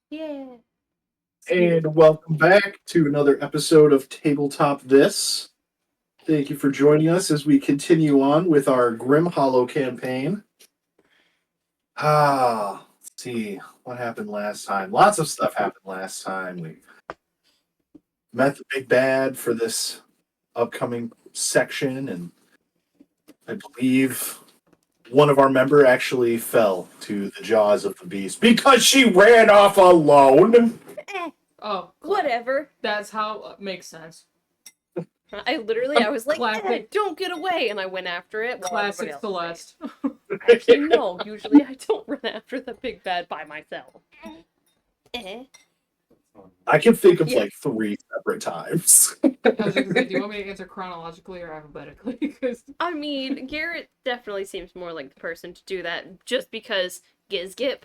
Yeah. And welcome back to another episode of Tabletop This. Thank you for joining us as we continue on with our Grim Hollow campaign. Let's see what happened last time. Lots of stuff happened last time. We met the big bad for this upcoming section, and I believe one of our member actually fell to the jaws of the beast because she ran off alone. Oh, Whatever. That's how makes sense. I was like, Classic. don't get away, and I went after it. while Classic everybody else Celeste. Actually, no. Usually, I don't run after the big bad by myself. I can think of Yeah. like 3 separate times. I was just gonna say, do you want me to answer chronologically or alphabetically? Because I mean, Garrett definitely seems more like the person to do that, just because Gizgip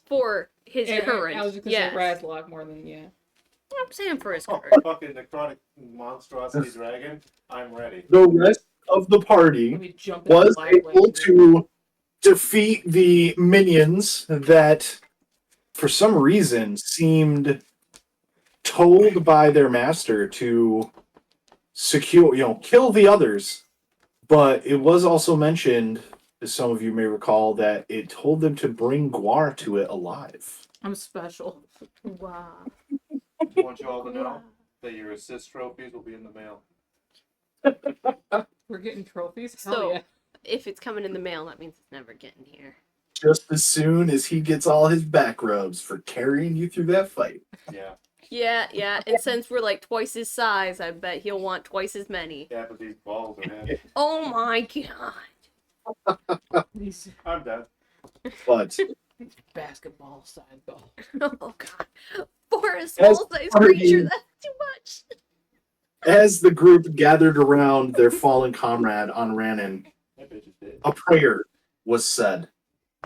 for his current. I was just gonna say Razlock more than I'm saying for his current. Fucking necrotic monstrosity dragon. I'm ready. The rest of the Let party me jump in was the able to defeat the minions that, for some reason, seemed told by their master to kill the others. But it was also mentioned, as some of you may recall, that it told them to bring Guar to it alive. I'm special. Wow. I want you all to know that your assist trophies will be in the mail. We're getting trophies? So- Hell yeah. If it's coming in the mail, that means it's never getting here. Just as soon as he gets all his back rubs for carrying you through that fight. Yeah. Yeah, and since we're like twice his size, I bet he'll want twice as many. Yeah, but these balls are heavy. Oh my god. These But basketball size balls. Oh god. For a small-sized creature, that's too much. as the group gathered around their fallen comrade on Rannon, That bitch is dead. a prayer was said.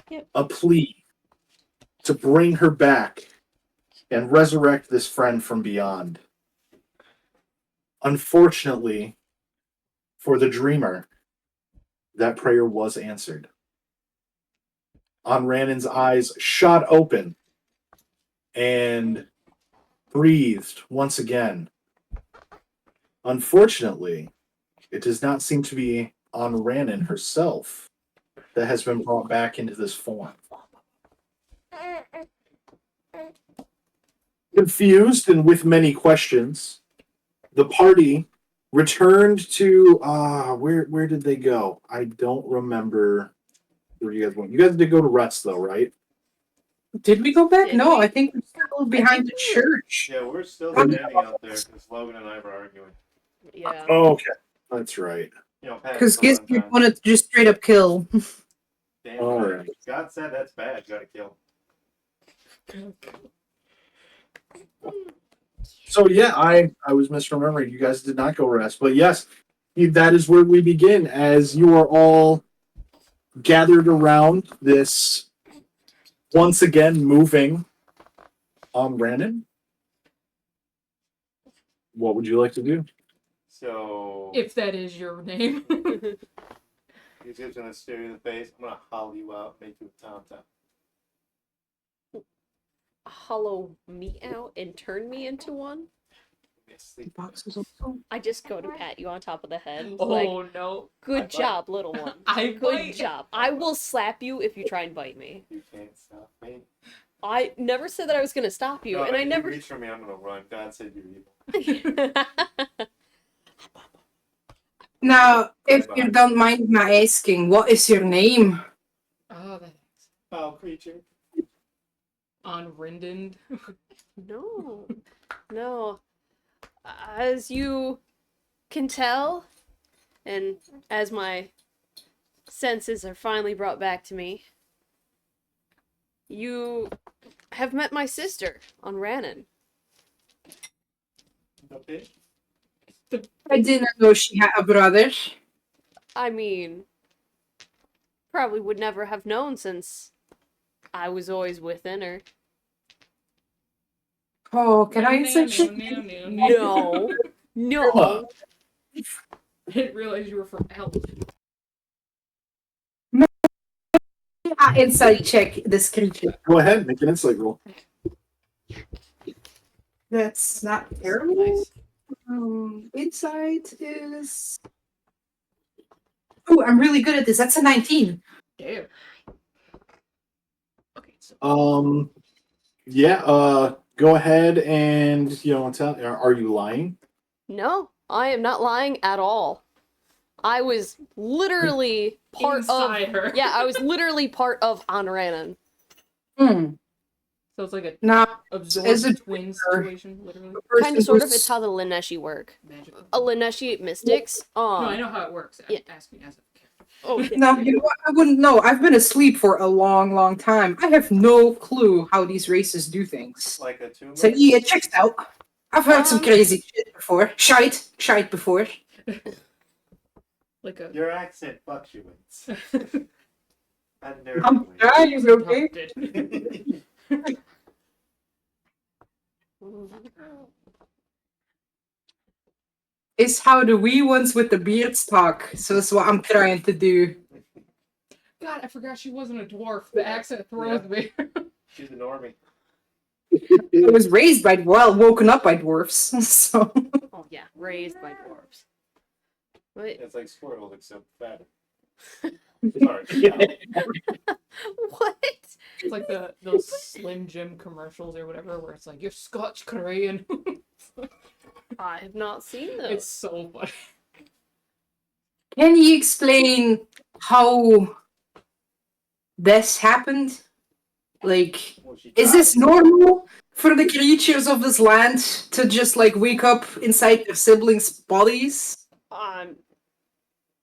Yep. A plea to bring her back and resurrect this friend from beyond. Unfortunately, for the dreamer, that prayer was answered. Rannon's eyes shot open and breathed once again. Unfortunately, it does not seem to be Rannon herself that has been brought back into this form. Confused and with many questions, the party returned to where did they go? I don't remember where you guys went. You guys did go to Ruts though, right? Did we go back? Did No, we? I think we're still behind the church. Yeah, we're still standing out there because Logan and I were arguing. Yeah. Oh, okay. That's right. You know, past Because the Giz one time. wanted to just straight up kill. Damn All right. right. God said that's bad. Gotta kill. So yeah, I was misremembering. You guys did not go rest, but yes, that is where we begin. As you are all gathered around this once again moving Rannon. What would you like to do? So If that is your name. he's just gonna stare you in the face. I'm gonna hollow you out, make you a tom tom. Hollow me out and turn me into one? Sleep. Boxes also. I just go to pat you on top of the head. Oh Like, no. good I bite. job, little one. I Good bite. job. I will slap you if you try and bite me. You can't stop me. I never said that I was going to stop you, No, and I if never. you reach for me, I'm gonna run. God said you're evil. Now, if you don't mind my asking, what is your name? Oh, that's Foul creature. on Rindend. No. As you can tell, and as my senses are finally brought back to me, you have met my sister on Rannon. Okay. I didn't know she had a brother. I mean, probably would never have known since I was always within her. Oh, can I insert shit? No. I didn't realize you were from Hallow. Inside check this creature. Go ahead, make an insight roll. That's not That's terrible. nice. Insight is. Oh, I'm really good at this. That's a 19. Damn. Okay, so Yeah, go ahead and tell. Are you lying? No, I am not lying at all. I was literally part inside of. her. Yeah, I was literally part of Anranen. Hmm. So it's like a Now, absorbed as a twin dreamer, situation, literally. the person Kind of, sort of. who's- It's how the Lineshi work. Magical. A Lineshi mystics. No, I know how it works. Yeah. Ask me as a character. Oh, yeah. Now, you know what? I wouldn't know. I've been asleep for a long, long time. I have no clue how these races do things. Like a tumor. So, yeah, it checks out. I've heard some Um, crazy shit before. Shite before. Like a. Your accent fluctuates. I'm trying, okay? It's how the wee ones with the beards talk. So it's what I'm trying to do. God, I forgot she wasn't a dwarf. The accent throws me. She's a normie. I was raised by, well, woken up by dwarfs. So Oh yeah, raised by dwarves. Wait, It's like Squirtle except fatter. Sorry. what? It's like those Slim Jim commercials or whatever, where it's like you're Scotch Korean. I have not seen those. It's so funny. can you explain how this happened? Like, Well, she is tried. this normal for the creatures of this land to just like wake up inside their siblings' bodies?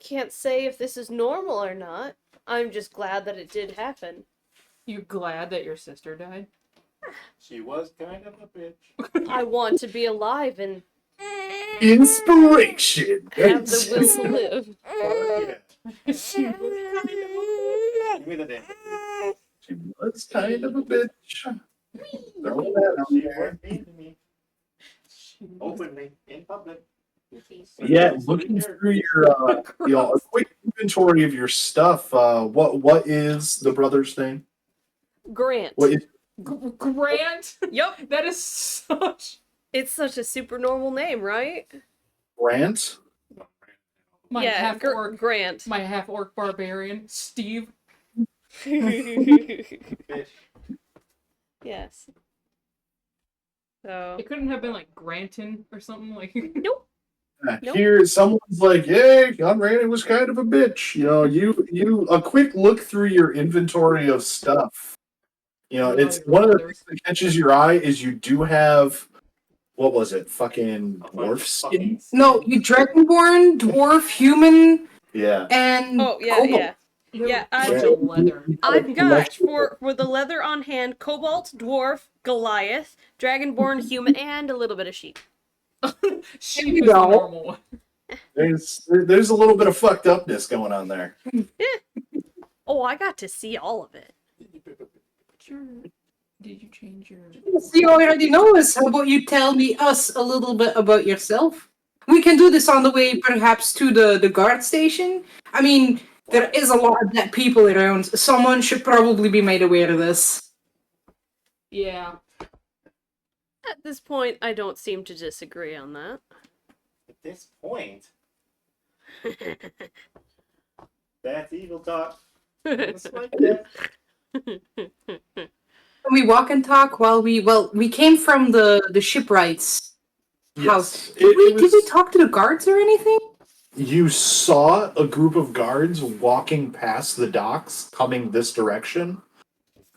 Can't say if this is normal or not. I'm just glad that it did happen. You glad that your sister died? She was kind of a bitch. I want to be alive and Inspiration. have the will to live. Yeah. She was kind of a bitch. Give me the damn. She was kind of a bitch. Throw that out She there. was mean to me. Openly in public. Yeah, looking through your a quick inventory of your stuff. What is the brother's name? Grant. What is Grant? Yep. That is such. It's such a super normal name, right? Grant? My yeah, half orc. Grant. My half orc barbarian, Steve. Bitch. Yes. So. It couldn't have been like Granton or something like. Nope. Nope. Here, someone's like, "Hey, Conrad was kind of a bitch." You a quick look through your inventory of stuff. It's one of the things that catches your eye is you do have what was it? Fucking dwarf skin. No, you dragonborn, dwarf, human, Yeah. and Oh yeah, kobold. yeah. Yeah, bunch of leather. I've got for the leather on hand: cobalt, dwarf, Goliath, dragonborn, human, and a little bit of sheep. Sheep you is the go. normal one. There's a little bit of fucked upness going on there. Oh, I got to see all of it. Did you change your? You already know us. How about you tell us a little bit about yourself? We can do this on the way, perhaps, to the guard station. I mean, there is a lot of dead people around. Someone should probably be made aware of this. Yeah. At this point, I don't seem to disagree on that. At this point, that's evil talk. It's like that. Can we walk and talk while we came from the shipwright's house. Yes. Did we talk to the guards or anything? You saw a group of guards walking past the docks, coming this direction,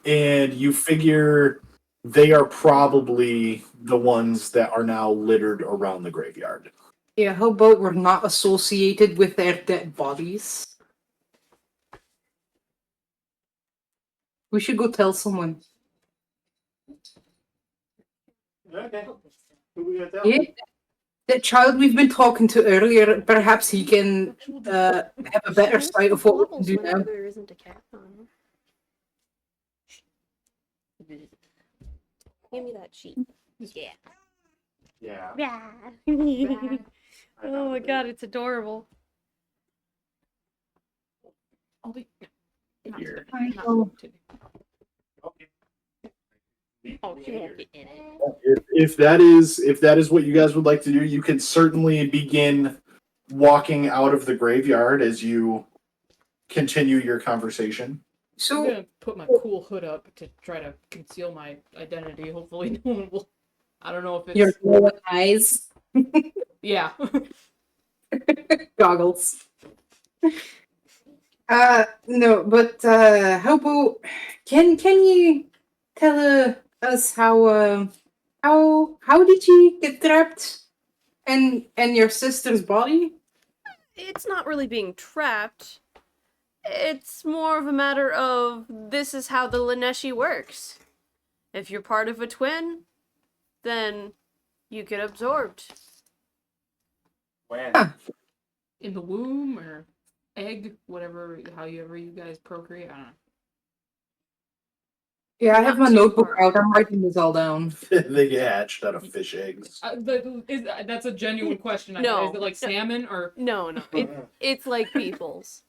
and you figure they are probably the ones that are now littered around the graveyard. Yeah, how about we're not associated with their dead bodies? We should go tell someone. Okay. Who we gonna tell? Yeah, that child we've been talking to earlier, perhaps he can have a better sight of what we can do now. There isn't a cat on. Give me that sheet. Yeah. Yeah. Yeah. Oh my god, it's adorable. I'll be. Not Here. today. I know. Not today. Okay. Oh, she won't be in it. If that is what you guys would like to do, you can certainly begin walking out of the graveyard as you continue your conversation. I'm So, gonna put my cool hood up to try to conceal my identity. Hopefully, no one will. I don't know if it's. your glowing eyes, Yeah. goggles. No, but how about can you tell us how did you get trapped and your sister's body? It's not really being trapped. It's more of a matter of this is how the Laneshi works. If you're part of a twin, then you get absorbed. When? In the womb or egg, whatever, however you guys procreate. I don't know. Yeah, I have my Not too notebook far. out. I'm writing this all down. They get hatched out of fish eggs. That's a genuine question. No. Is it like salmon or No. It's like people's.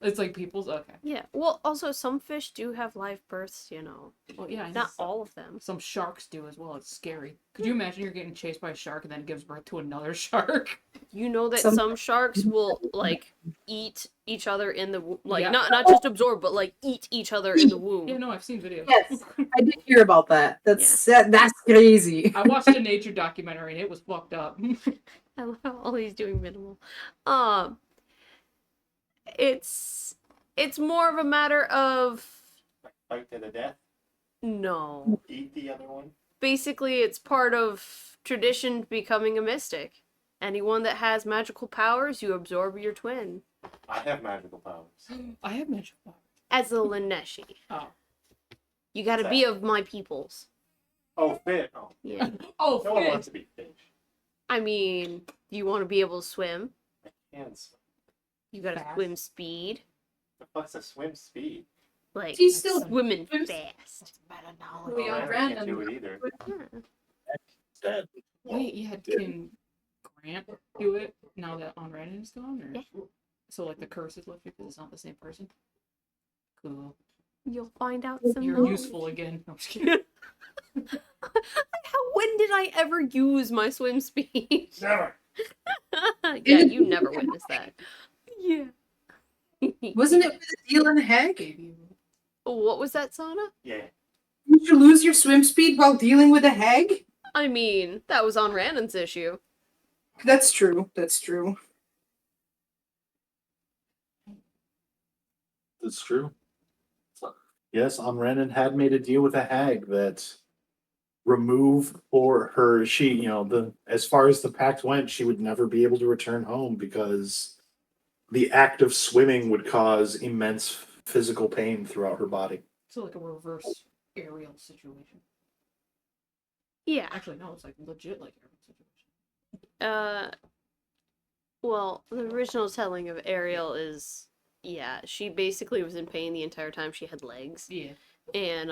it's like people's? Okay. Yeah. Well, also, some fish do have live births, you know. Well, yeah. I know Not all of them. some sharks do as well. It's scary. Could you imagine you're getting chased by a shark and then it gives birth to another shark? You know that Some- some sharks will, like, eat each other in the like, Yeah. not just absorb, but, like, eat each other in the womb. Yeah, no, I've seen videos. Yes, I did hear about that. That's crazy. I watched a nature documentary and it was fucked up. I love how all he's doing minimal. It's more of a matter of Fight to the death? no. Eat the other one? Basically, it's part of tradition becoming a mystic. Anyone that has magical powers, you absorb your twin. I have magical powers. I have magic powers. As a Laneshi. Oh. You gotta be of my peoples. Oh, fit. Oh, Yeah. Oh, no one fish. wants to be fish. I mean, you want to be able to swim. I can swim. You gotta Fast. swim speed. The fuck's a swim speed? Like, She's still swimming swims- fast. Meta Oh, knowledge. We are I can't random. do it either. Yeah. Wait, yeah, can Grant do it now that On Random is gone? Or? Yeah. So, like, the curse is lifted because it's not the same person? Cool. You'll find out some You're knowledge. useful again. No, I'm just kidding. When did I ever use my swim speed? Never. Yeah, you never witnessed that. Yeah. Wasn't it with a deal in the hag? Baby. What was that, Sana? Yeah. Did you lose your swim speed while dealing with a hag? I mean, that was on Rannon's issue. That's true. That's true. That's true. Yes, Amrenin had made a deal with a hag that removed for her. She, as far as the pact went, she would never be able to return home because the act of swimming would cause immense physical pain throughout her body. So, like a reverse aerial situation. Yeah. Actually, no, it's like legit, like aerial situation. Well, the original telling of Ariel is, yeah, she basically was in pain the entire time she had legs. Yeah. And,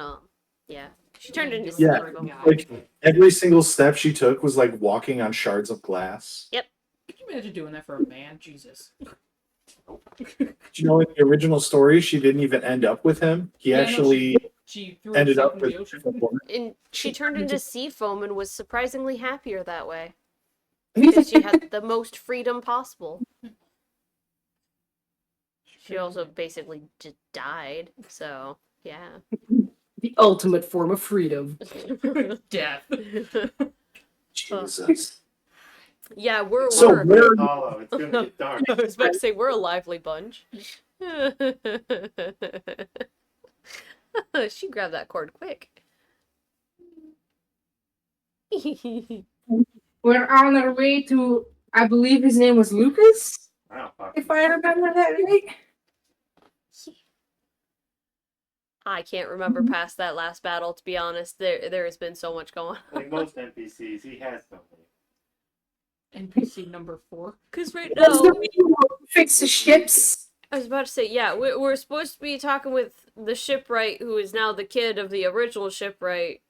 yeah. She turned into Yeah, Seafoam. like every single step she took was like walking on shards of glass. Could you imagine doing that for a man? Jesus. Do you know in the original story she didn't even end up with him? He Yeah, no, actually She threw ended herself up into with the ocean. a woman. And she turned into Seafoam and was surprisingly happier that way. Because she had the most freedom possible. She also basically just died, so, yeah. The ultimate form of freedom. Death. Jesus. Yeah, we're So where are you? Hollow. It's gonna get dark. I was about to say we're a lively bunch. She grabbed that cord quick. We're on our way to, I believe his name was Lucas, I don't fucking if I remember that right. I can't remember past that last battle, to be honest. There has been so much going on. Like most NPCs, he has something. NPC number 4. Because right That's now, the people who fix the ships. I was about to say, yeah, we're supposed to be talking with the shipwright, who is now the kid of the original shipwright.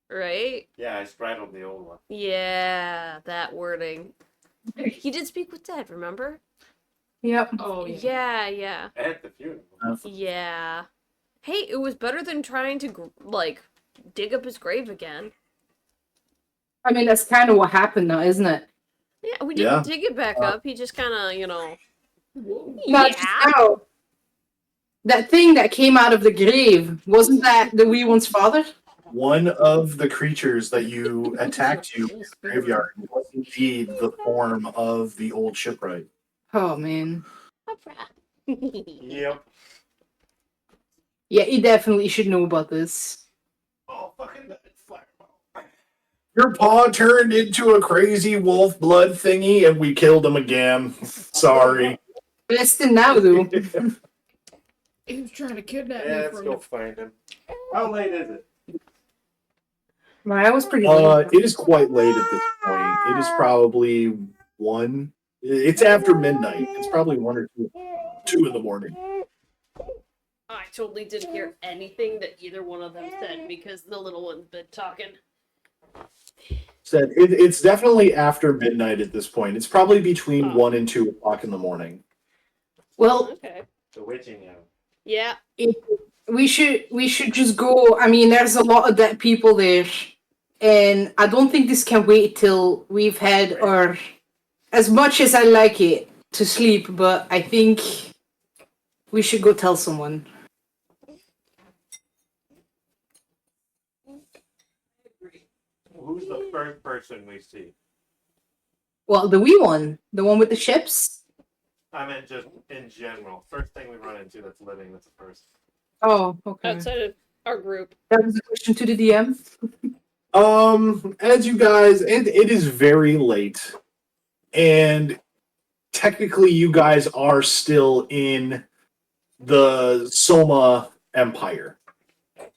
Right? Yeah, I straddled the old one. Yeah, that wording. He did speak with Dad, remember? Yep. Oh, yeah. Yeah. At the funeral. Yeah. Hey, it was better than trying to, dig up his grave again. I mean, that's kind of what happened now, isn't it? Yeah, we didn't Yeah. dig it back up. He just kind of, Whoa. Not just now. That thing that came out of the grave, wasn't that the wee one's father? One of the creatures that you attacked you in the graveyard was indeed the form of the old shipwright. Oh, man. Yep. Yeah, he definitely should know about this. Oh, fucking that fireball. Your paw turned into a crazy wolf blood thingy, and we killed him again. Sorry. Best in now, though. He was trying to kidnap Yeah, me let's from go the... find him. How late is it? I was pretty late. It is quite late at this point. It is probably 1. It's after midnight. It's probably 1 or 2 in the morning. I totally didn't hear anything that either one of them said because the little one's been talking. Said it's definitely after midnight at this point. It's probably between Oh. 1 and 2 o'clock in the morning. Well, Okay. The witching hour. Yeah. we should just go. I mean, there's a lot of dead people there, and I don't think this can wait till we've had our. As much as I like it to sleep, but I think we should go tell someone. Who's the first person we see? Well, the wee one, the one with the ships. I meant just in general. First thing we run into that's living, that's the first. Oh, okay. Outside of our group. That was a question to the DM. As you guys, and it is very late, and technically you guys are still in the Soma Empire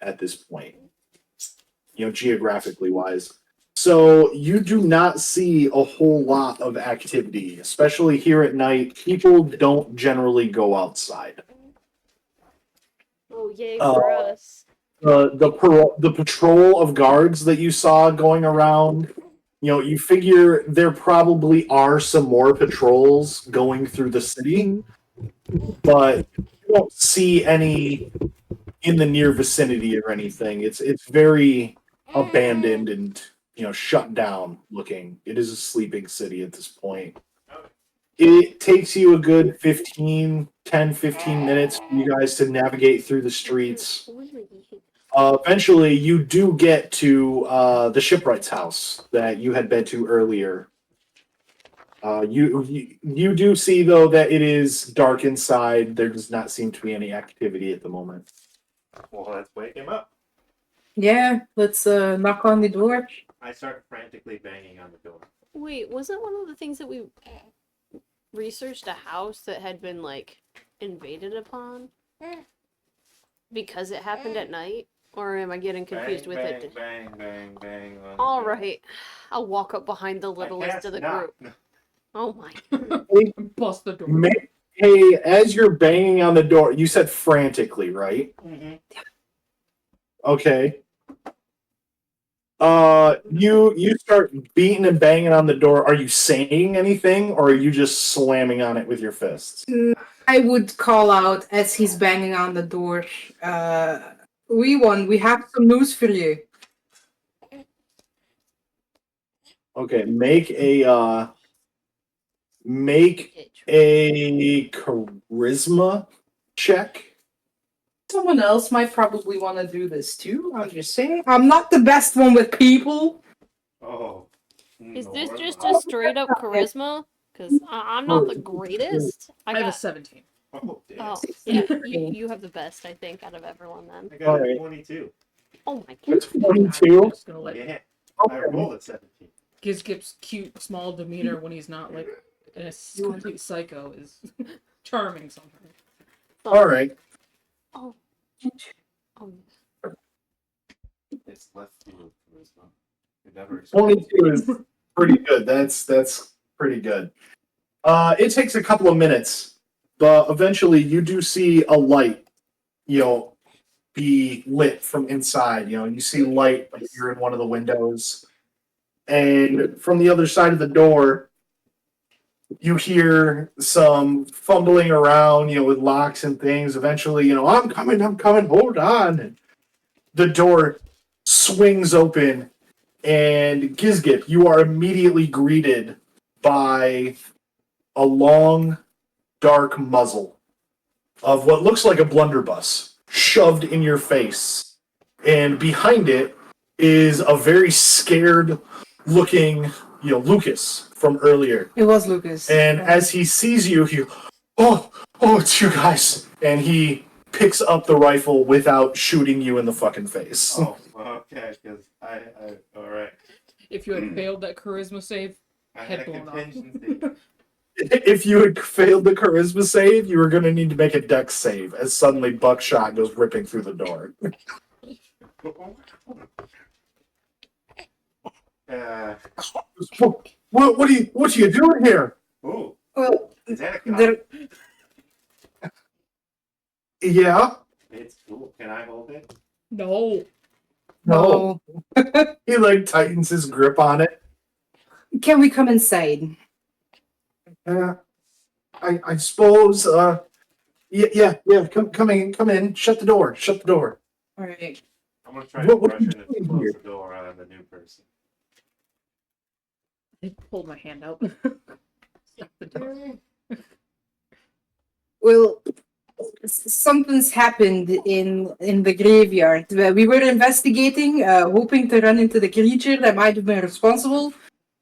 at this point, geographically wise. So you do not see a whole lot of activity, especially here at night. People don't generally go outside. Oh, yay for us. The patrol of guards that you saw going around, you figure there probably are some more patrols going through the city, but you don't see any in the near vicinity or anything. It's very abandoned and shut down looking. It is a sleeping city at this point. It takes you a good 15 minutes for you guys to navigate through the streets. Eventually, you do get to the shipwright's house that you had been to earlier. You do see, though, that it is dark inside. There does not seem to be any activity at the moment. Well, let's wake him up. Yeah, let's knock on the door. I start frantically banging on the door. Wait, wasn't one of the things that we researched a house that had been, invaded upon? Because it happened at night? Or am I getting confused with bang, it? Bang, bang, bang. All right. I'll walk up behind the littlest of the group. Oh my. Bust the door. Hey, as you're banging on the door, you said frantically, right? Mm-hmm. Okay. You start beating and banging on the door. Are you saying anything, or are you just slamming on it with your fists? I would call out as he's banging on the door. Wee one, we have some news for you. Okay, make a charisma check. Someone else might probably want to do this too. I'm just saying. I'm not the best one with people. Oh. Is this just a straight up charisma? Because I'm not the greatest. I have a 17. Oh, damn. Oh, yeah. You have the best, I think, out of everyone then. I got Alright. a 22. Oh my It's god. 22. I'm just gonna let Yeah. I Okay. rolled a 17. Gizgip's cute, small demeanor when he's not a complete psycho is charming sometimes. All right. Oh. Oh. It's left field charisma. It never 22 is pretty good. That's pretty good. It takes a couple of minutes, but eventually you do see a light, be lit from inside. You see light here in one of the windows, and from the other side of the door, you hear some fumbling around, with locks and things. Eventually, I'm coming, hold on. And the door swings open, and Gizgip, you are immediately greeted by a long, dark muzzle of what looks like a blunderbuss shoved in your face. And behind it is a very scared looking, Lucas from earlier. It was Lucas. And as he sees you, oh, it's you guys. And he picks up the rifle without shooting you in the fucking face. Oh, okay, because alright. If you had failed that charisma save, I Head had a blown off. contingency. If you had failed the charisma save, you were going to need to make a dex save as suddenly Buckshot goes ripping through the door. What are you doing here? Ooh, Well, is that a gun? there, Yeah? It's cool. Can I hold it? no. No. He tightens his grip on it. Can we come inside? I suppose, yeah, come in, shut the door. All right. I'm gonna try What to are rush you in and doing close here? the door on the new person. I pulled my hand out. Stop the door. Well, something's happened in the graveyard. We were investigating, hoping to run into the creature that might have been responsible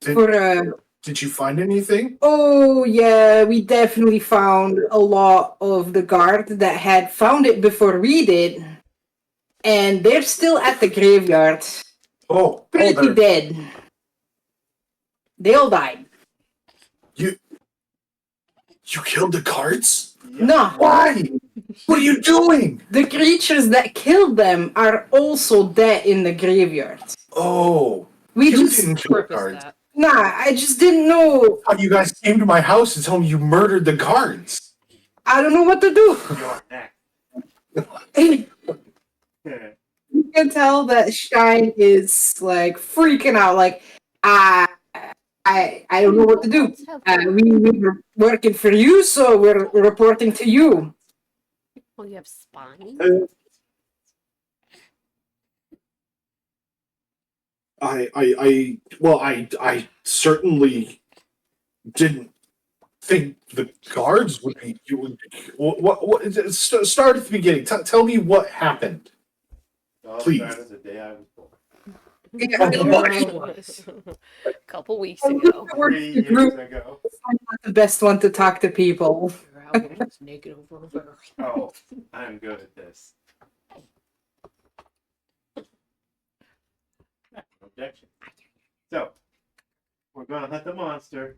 for. Did you find anything? Oh yeah, we definitely found a lot of the guard that had found it before we did, and they're still at the graveyard, Oh, pretty they're- dead. They all died. You killed the guards? No, Why? What are you doing? the creatures that killed them are also dead in the graveyard. Oh, We you just didn't kill the Purpose guards. that. I just didn't know. How you guys came to my house and told me you murdered the guards? I don't know what to do. Your neck. You can tell that Shine is freaking out. I don't know what to do. We were working for you, so we're reporting to you. Oh, you have spine? I certainly didn't think the guards would be. You would. Start at the beginning. Tell me what happened. All Please. started the day I was born. Couple weeks I'm ago. 3 years Group. ago. not the best one to talk to people. You're out getting us naked over a bear. Oh, I'm good at this. No objection. So, we're gonna hunt the monster.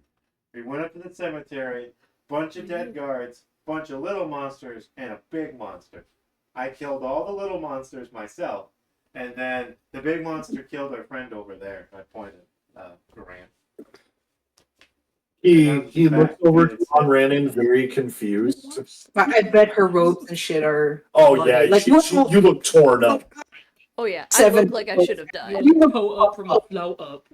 We went up to the cemetery, bunch of dead guards, bunch of little monsters, and a big monster. I killed all the little monsters myself, and then the big monster killed our friend over there. I pointed, Duran. He looks over to Rannon very confused. I bet her robes and shit are. Oh yeah, Like, you look torn up. Oh yeah, I Seven. look like I should have died. You go up from the flow up.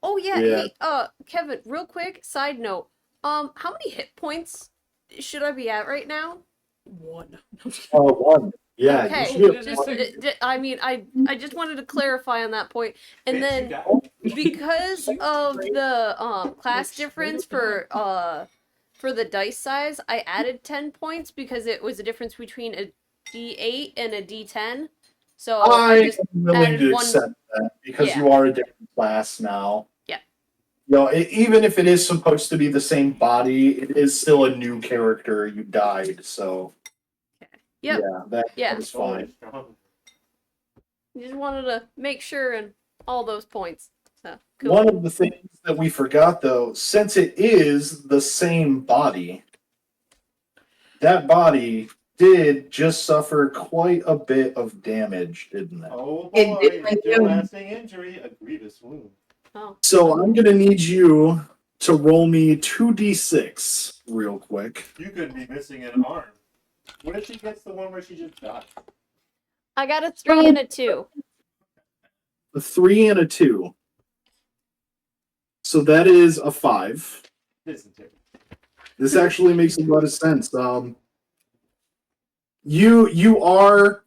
Oh yeah, Yeah. hey, Kevin, real quick, side note. How many hit points should I be at right now? 1. Oh, one. Yeah. Okay. you should- Just- I mean, I just wanted to clarify on that point. And Bitch, you then got me. because of the class difference for the dice size, I added 10 points because it was a difference between a D8 and a D10. So I I just am willing added to one- accept that because Yeah. you are a different class now. Yeah. Even if it is supposed to be the same body, it is still a new character. You died, so Yep. yeah, that is fine. Strong. just wanted to make sure and all those points. So cool. One of the things that we forgot, though, since it is the same body, that body did just suffer quite a bit of damage, didn't it? Oh It boy, did like still you. lasting injury, a grievous wound. Oh. So I'm gonna need you to roll me 2d6 real quick. You could be missing an arm. What if she gets the one where she just died? I got a 3 and a 2. A 3 and a 2. So that is a 5. Dysentery. This actually makes a lot of sense. You are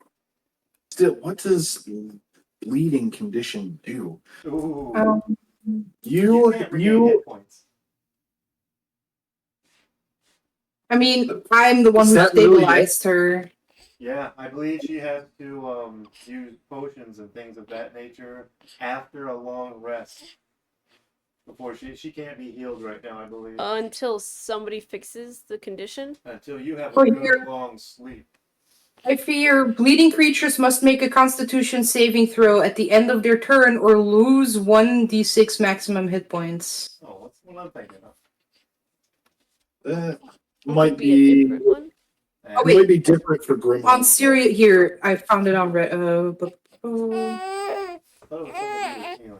still. What does bleeding condition do? Ooh. You can't regain hit points. I mean, I'm the one Is who that really it? stabilized her. Yeah, I believe she has to use potions and things of that nature after a long rest. Before she can't be healed right now, I believe. Until somebody fixes the condition. Until you have Oh, a good here. long sleep. I fear bleeding creatures must make a Constitution saving throw at the end of their turn or lose 1d6 maximum hit points. Oh, what's what I'm thinking of? That It might could be a be different one. Oh, wait. might be different for Grimlock. On Syria here, I found it on Red. I thought it was something to do with healing.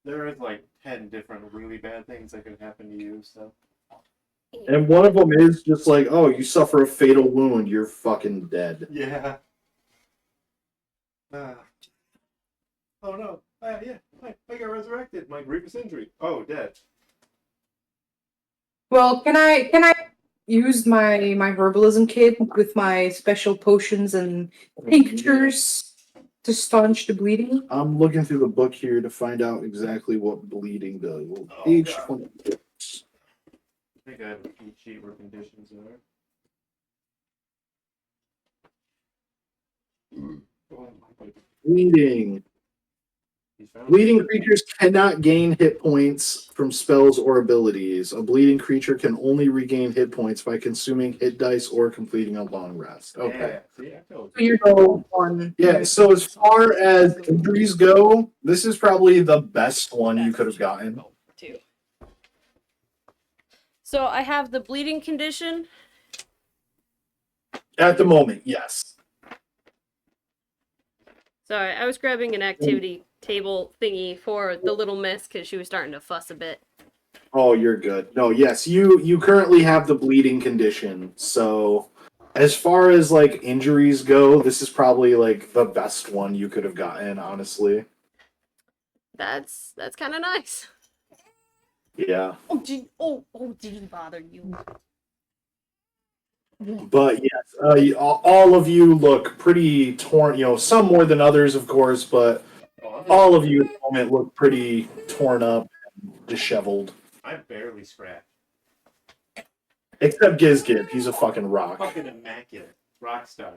There is like 10 different really bad things that could happen to you, so. And one of them is just like, oh, you suffer a fatal wound, you're fucking dead. Yeah. Oh no. Yeah. I got resurrected. My grievous injury. Oh, dead. Well, can I use my herbalism kit with my special potions and tinctures to staunch the bleeding? I'm looking through the book here to find out exactly what bleeding does. Well, Oh, page God. 26. I think I have a cheat sheet where conditions are. Oh, my. Bleeding. He's found Bleeding creatures cannot gain hit points from spells or abilities. A bleeding creature can only regain hit points by consuming hit dice or completing a long rest. Okay. Yeah, see, I told So you. you're the one. Yeah, so as far as injuries go, this is probably the best one you could have gotten. Too. So I have the bleeding condition. At the moment, yes. Sorry, I was grabbing an activity table thingy for the little miss because she was starting to fuss a bit. Oh, you're good. No, yes, you currently have the bleeding condition. So as far as like injuries go, this is probably like the best one you could have gotten, honestly. That's kind of nice. Yeah. Did he bother you? But yes, all of you look pretty torn. You know, some more than others, of course, but all of you at the moment look pretty torn up and disheveled. I'm barely scratched. Except Gizgib, he's a fucking rock. Fucking immaculate. Rock star.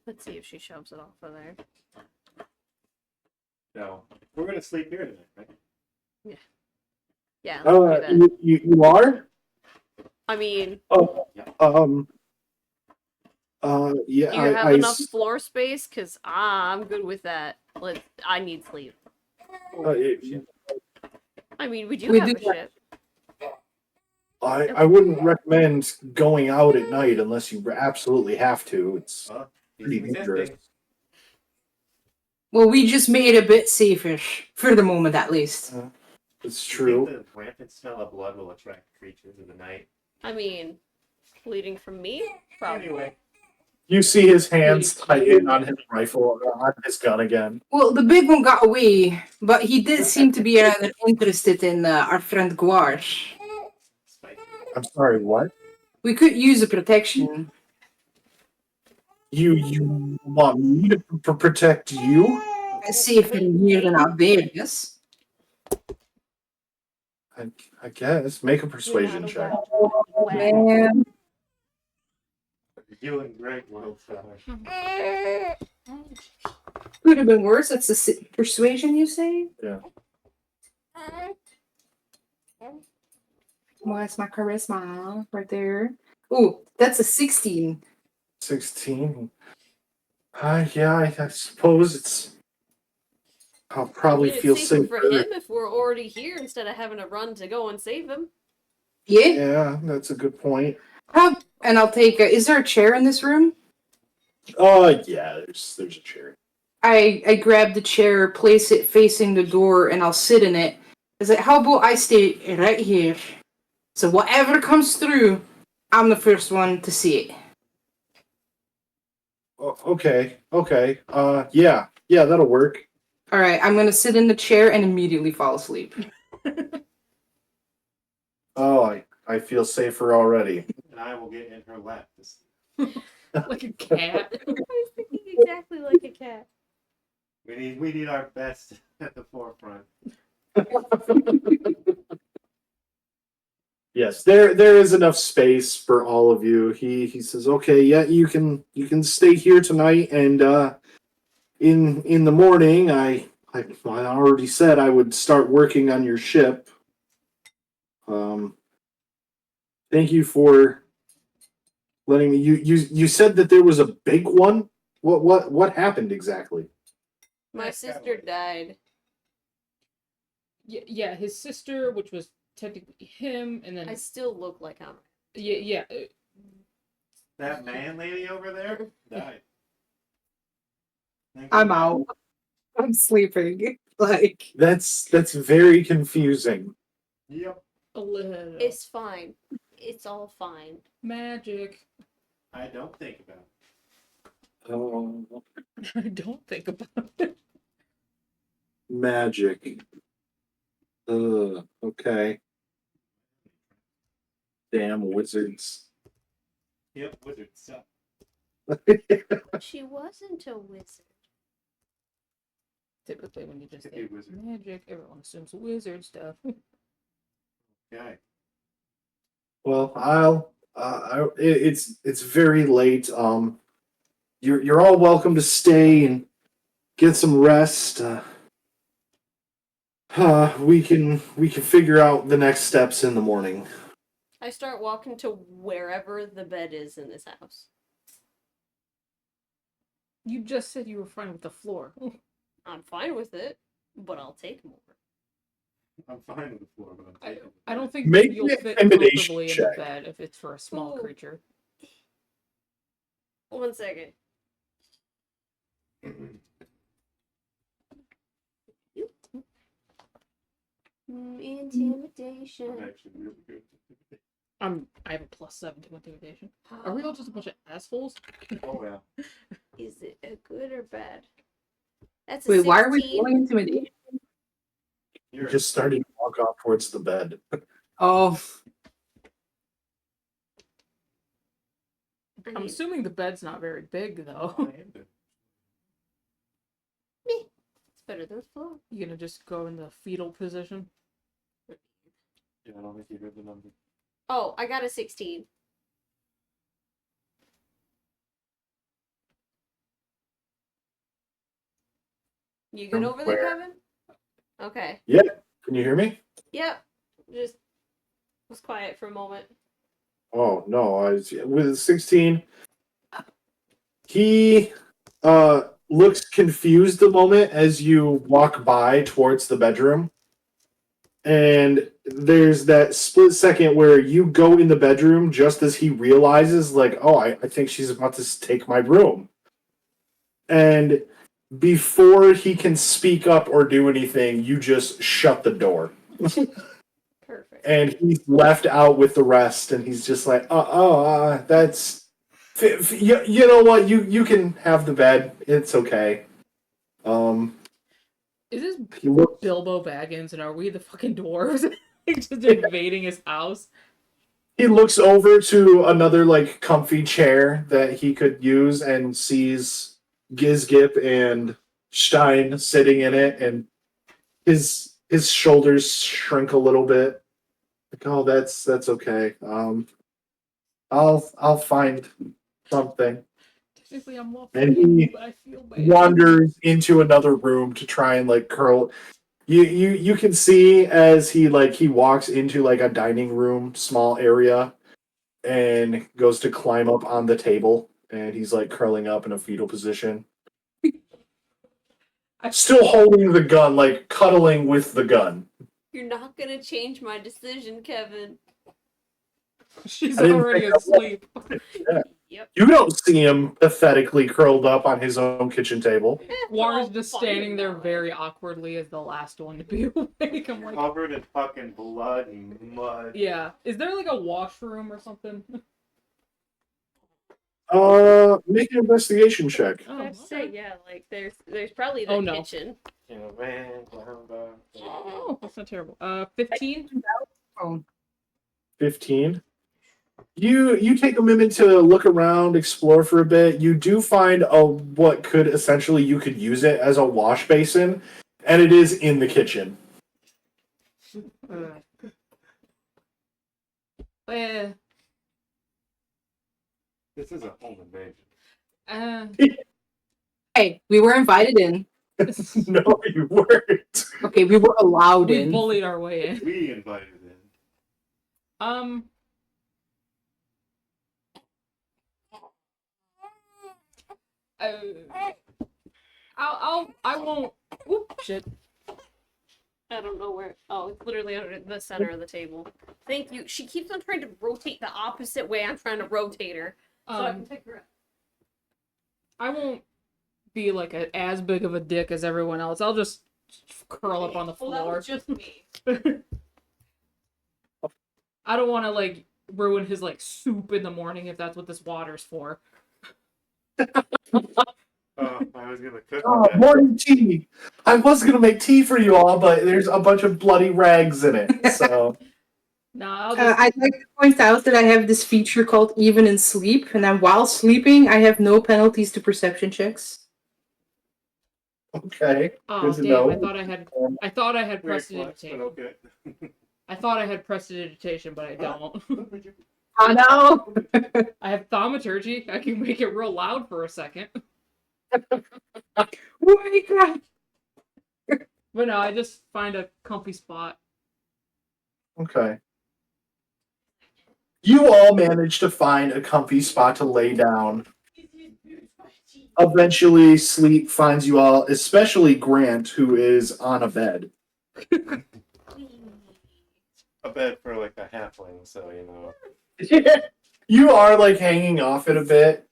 Let's see if she shoves it off of there. No. We're gonna sleep here tonight, right? Yeah, let's do that. You are? I mean, Yeah. do you have enough floor space? Cause I'm good with that. I need sleep. I mean, we do have a ship. I wouldn't recommend going out at night unless you absolutely have to. It's pretty dangerous. Well, we just made it a bit safer for the moment, at least. It's You true. think the rampant smell of blood will attract creatures in the night? I mean, bleeding from me? Probably. Anyway. You see his hands tighten on his rifle, on his gun again. Well, the big one got away, but he did seem to be rather interested in our friend Gouache. I'm sorry, what? We could use a protection. You want me to protect you? Safer in here than out there, yes? I guess. Make a persuasion check. Man. You and Greg will Could have been worse. That's the persuasion, you say? Yeah. Well, that's my charisma right there. Ooh, that's a 16. 16. Yeah, I suppose it's. I'll probably It's feel safer safer. for him if we're already here instead of having to run to go and save him. Yeah? Yeah, that's a good point. And I'll take a. Is there a chair in this room? Yeah, there's a chair. I grab the chair, place it facing the door, and I'll sit in it. Is it, how about I stay right here? So whatever comes through, I'm the first one to see it. Okay. Yeah, that'll work. Alright, I'm gonna sit in the chair and immediately fall asleep. Oh, I feel safer already. and I will get in her lap. Like a cat. I was thinking exactly like a cat. We need our best at the forefront. Yes, there is enough space for all of you. He says, "Okay, yeah, you can stay here tonight, and in the morning, I already said I would start working on your ship. Um, thank you for letting me. You said that there was a big one. What happened exactly? My sister died. Yeah, his sister, which was technically him, and then I still look like I'm. yeah. That man lady over there died. Thank I'm you. out. I'm sleeping. Like, That's very confusing. Yep. A little It's fine. It's all fine. magic. I don't think about it. Oh, I don't think about it. magic. Okay. Damn wizards. Yep, wizard stuff. She wasn't a wizard. Typically, when you just Could say be wizard. magic, everyone assumes wizard stuff. Okay. Well, it's very late. You're all welcome to stay and get some rest. We can figure out the next steps in the morning. I start walking to wherever the bed is in this house. You just said you were fine with the floor. I'm fine with it, but I'll take more. I'm fine with the floor, but I'm taking I don't think Make you'll an fit intimidation comfortably in check. the bed if it's for a small Ooh. creature. 1 second. Intimidation. I'm actually really good. I have a +7 to intimidation. Are we all just a bunch of assholes? Oh yeah. Is it a good or bad? That's a wait, 16. why are we rolling intimidation? You're just starting to walk off towards the bed. Oh, I I'm mean, assuming the bed's not very big, I though. am good. it's better than the floor. You gonna just go in the fetal position? Yeah, I don't think you heard the number. Oh, I got a 16. You good over there, Where? Kevin? Okay. Yeah. Can you hear me? Yep. Just was quiet for a moment. Oh no, with 16. He looks confused a moment as you walk by towards the bedroom. And there's that split second where you go in the bedroom just as he realizes, like, oh, I think she's about to take my room. And before he can speak up or do anything, you just shut the door. Perfect. And he's left out with the rest, and he's just like, that's... You know what? You can have the bed. It's okay. Is this He looks... Bilbo Baggins, and are we the fucking dwarves? Just invading his house? He looks over to another like comfy chair that he could use and sees Gizgip and Stein sitting in it, and his shoulders shrink a little bit. Like, oh, that's okay. I'll find something. Technically, I'm lawful And king, he but I feel bad. wanders into another room to try and like curl. You can see as he walks into like a dining room small area and goes to climb up on the table, and he's like curling up in a fetal position, still holding the gun, like cuddling with the gun. You're not gonna change my decision, Kevin. She's I didn't already think I asleep. Yep. You don't see him pathetically curled up on his own kitchen table. Warren's all just fine standing there that way. very awkwardly as the last one to be awake. I'm like, Covered in fucking blood and mud. yeah. Is there like a washroom or something? Make an investigation check. I have to say, okay. yeah, like there's probably the Oh, no. kitchen. You know, ran down the. Oh, that's not terrible. 15? oh, 15. You take a minute to look around, explore for a bit. You do find what could essentially you could use it as a wash basin, and it is in the kitchen. Eh, This is a home invasion. uh, Hey, we were invited in. No, you weren't. Okay, we were allowed we in. bullied our way in. We invited in. Uh, I won't. Oop, shit. I don't know where. Oh, it's literally under the center of the table. Thank you. She keeps on trying to rotate the opposite way I'm trying to rotate her. So I can pick her up. I won't be like as big of a dick as everyone else. I'll just curl up on the Well, floor. that was just me. I don't want to like ruin his like soup in the morning if that's what this water's for. Oh, I was gonna cook Oh, that. morning tea. I was gonna make tea for you all, but there's a bunch of bloody rags in it. So No, I'll just. I'd like to point out that I have this feature called Even in Sleep, and then while sleeping, I have no penalties to perception checks. okay, Oh good to damn! know. I thaught I had Weird flex, prestidigitation. but okay. I thought I had prestidigitation, but I don't. Oh no! I have thaumaturgy. I can make it real loud for a second. Oh my god! But no, I just find a comfy spot. Okay. You all managed to find a comfy spot to lay down. Eventually, sleep finds you all, especially Grant, who is on a bed. A bed for like a halfling, so you know. You are like hanging off it a bit.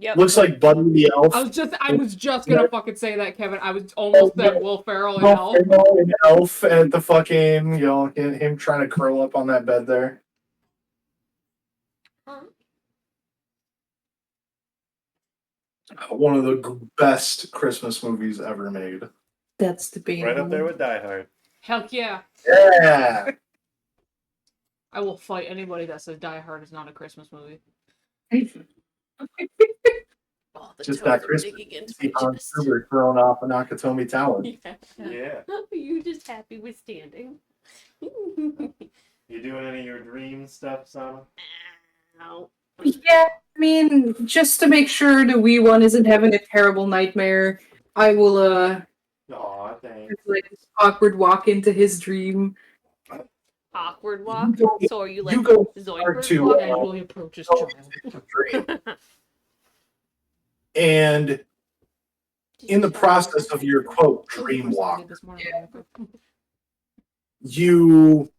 Yep. Looks like Buddy the Elf. I was just gonna fucking say that, Kevin. I was almost said Will Ferrell and Elf. An elf at the fucking, him trying to curl up on that bed there. One of the best Christmas movies ever made. That's debatable. Right up there with Die Hard. Heck yeah. Yeah. I will fight anybody that says Die Hard is not a Christmas movie. Oh, the Just toes that are Christmas. digging into See my Hans chest. Gruber thrown off a Nakatomi Tower. Yeah. Yeah. Are you just happy with standing? You doing any of your dream stuff, Sama? Ow. Yeah, I mean, just to make sure the wee one isn't having a terrible nightmare, I will Aw, thanks. like awkward walk into his dream. Awkward walk. So are you like You go Zoidberg to, walking? Casually approaches Oh. child. And in the process of your quote That was the dream first thing I walk, did this morning. you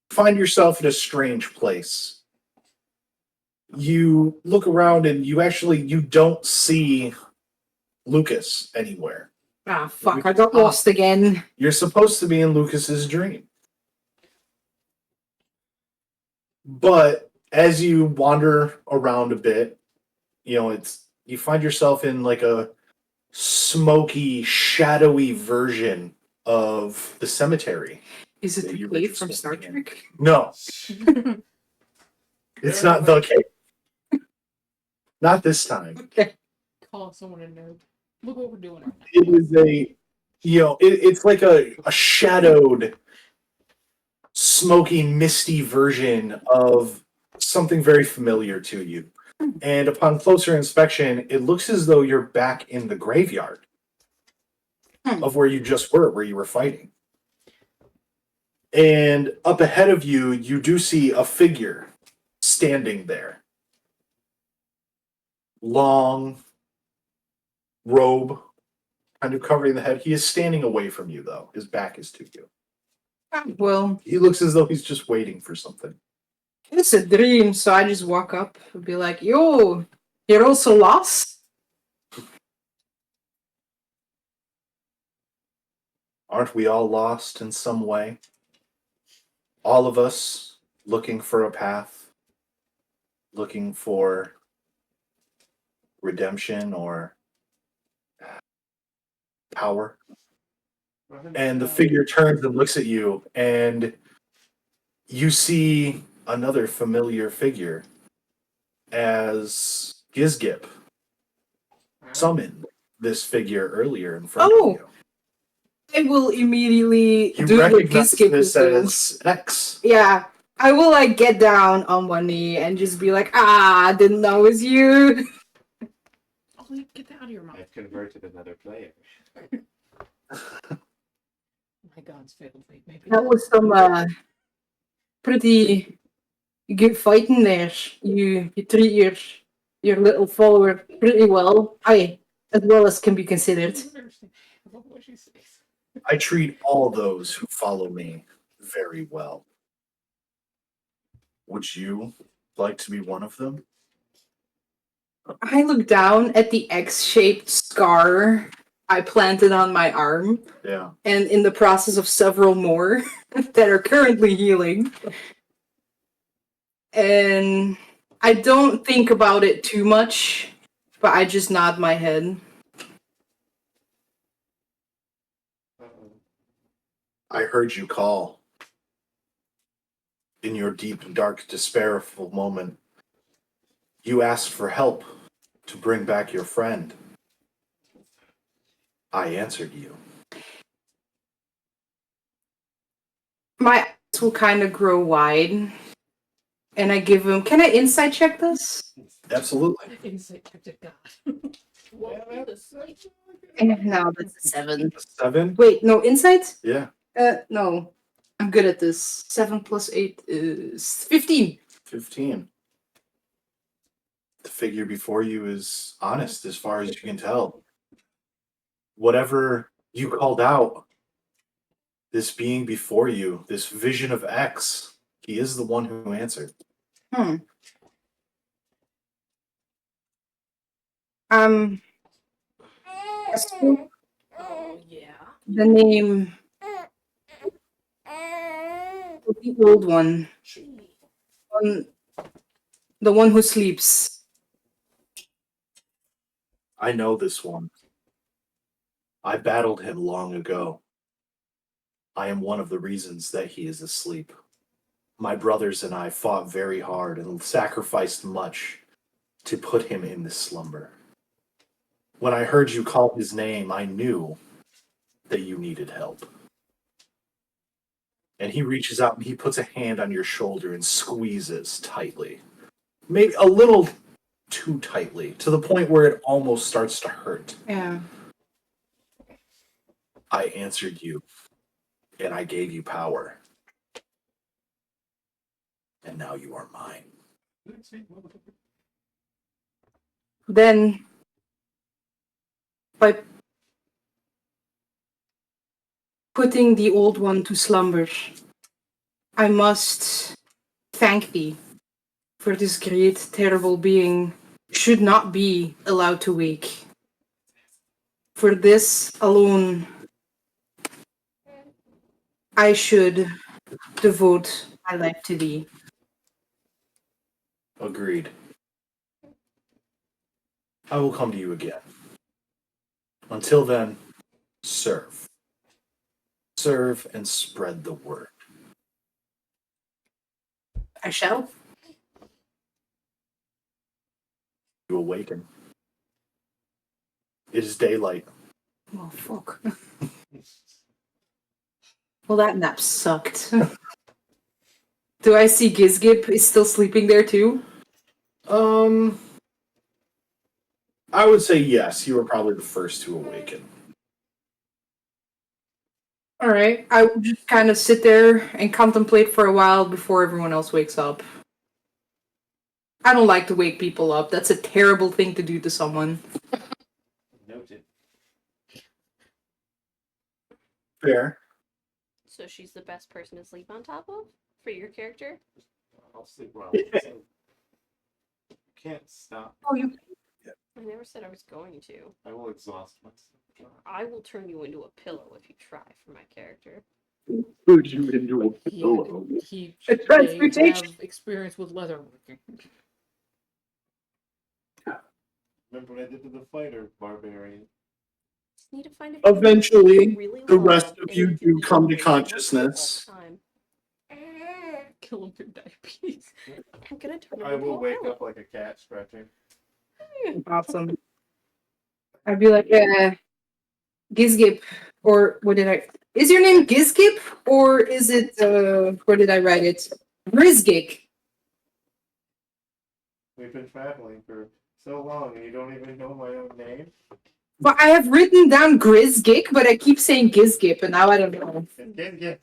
find yourself in a strange place. You look around and you don't see Lucas anywhere. Ah, fuck, I got lost again. You're supposed to be in Lucas's dream. But as you wander around a bit, you find yourself in like a smoky, shadowy version of the cemetery. Is it Yeah, the you cave were from just Star thinking. Trek? No, it's not the cave. Not this time. Okay. Call someone a nerd. Look what we're doing right now. It is it's like a shadowed, smoky, misty version of something very familiar to you. And upon closer inspection, it looks as though you're back in the graveyard of where you just were, where you were fighting. And up ahead of you, you do see a figure standing there. Long robe, kind of covering the head. He is standing away from you, though. His back is to you. Well, He looks as though he's just waiting for something. it's a dream, so I just walk up and be like, yo, you're also lost? Aren't we all lost in some way? All of us looking for a path, looking for redemption or power. And the figure turns and looks at you, and You see another familiar figure as Gizgip summoned this figure earlier in front Oh. of you. I will immediately You do what recognize Gizgip this will do. as X. Yeah. I will like get down on one knee and just be like, didn't know it was you. Oh, get that out of your mouth. I've converted another player. My God's failed me. Maybe. That was some pretty good fighting there. You treat your little follower pretty well. As well as can be considered. I don't understand what she says. I treat all those who follow me very well. Would you like to be one of them? I look down at the X-shaped scar I planted on my arm, Yeah. and in the process of several more that are currently healing. And I don't think about it too much, but I just nod my head. Uh-oh. I heard you call. In your deep, dark, despairful moment, you asked for help to bring back your friend. I answered you. My eyes will kind of grow wide, and I give him. Can I insight check this? Absolutely. Insight check to God. No, that's a 7. 7? Wait, no, insight? Yeah. No. I'm good at this. 7 plus 8 is 15. 15. The figure before you is honest as far as you can tell. Whatever you called out, this being before you, this vision of X, he is the one who answered. Oh, yeah. The name of the old one. one. The one who sleeps. I know this one. I battled him long ago. I am one of the reasons that he is asleep. My brothers and I fought very hard and sacrificed much to put him in this slumber. When I heard you call his name, I knew that you needed help. And he reaches out and he puts a hand on your shoulder and squeezes tightly. Maybe a little too tightly, to the point where it almost starts to hurt. Yeah. I answered you, and I gave you power. And now you are mine. Then, by putting the old one to slumber, I must thank thee, for this great, terrible being should not be allowed to wake. For this alone, I should devote my life to thee. Agreed. I will come to you again. Until then, serve. Serve and spread the word. I shall. You awaken. It is daylight. Oh, fuck. Well, that nap sucked. Do I see Gizgip is still sleeping there too? I would say yes. You were probably the first to awaken. Alright, I will just kind of sit there and contemplate for a while before everyone else wakes up. I don't like to wake people up. That's a terrible thing to do to someone. Noted. Fair. So she's the best person to sleep on top of for your character? I'll sleep well. Yeah. Can't stop. Oh, you. I never said I was going to. I will exhaust myself. I will turn you into a pillow if you try for my character. Put you into a He A may transmutation. have experience with leather working. Remember what I did to the fighter, barbarian? Just need to find a Eventually, really the love rest of and you enjoy do come to it all the consciousness. time. kill him through diabetes. I'm gonna turn I will wake Hallow. up like a cat scratching. Awesome. I'd be like, Gizgip, or what did I? Is your name Gizgip, or is it? Where did I write it? Grizgik. We've been traveling for so long and you don't even know my own name? Well, I have written down Grizgik, but I keep saying Gizgip, and now I don't know. Yeah.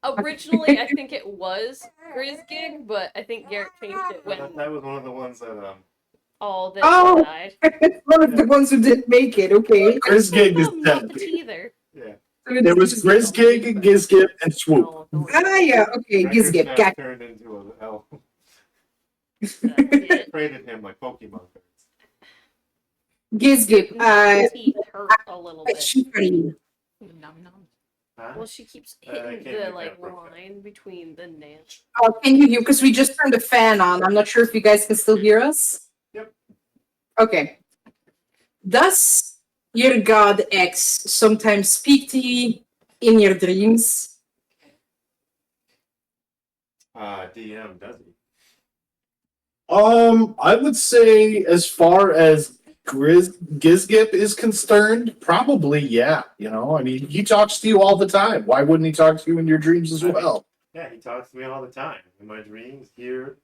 Originally, I think it was Grizzgig, but I think Garrett changed it I when thought that was one of the ones that all this Oh! died. One of the ones who didn't make it. Okay. Grizgig is I'm dead. not either. yeah. There was Grizgig, Gizgip, and Swoop. Oh, don't Ah, yeah. Okay, Record Gizgip. Snap Got turned into an elf. that's it. Traded him like Pokemon cards. Gizgip. My teeth hurt a little bit. Shukari. Nom nom. Huh? Well, she keeps I hitting can't the make like that perfect. line between the nails. Oh, can you hear? Because we just turned the fan on. I'm not sure if you guys can still hear us. Yep. Okay. Does your god X sometimes speak to you in your dreams? DM, does he? I would say as far as Gizgip is concerned, probably yeah. You know, I mean, he talks to you all the time. Why wouldn't he talk to you in your dreams as well? Yeah, he talks to me all the time. In my dreams, here,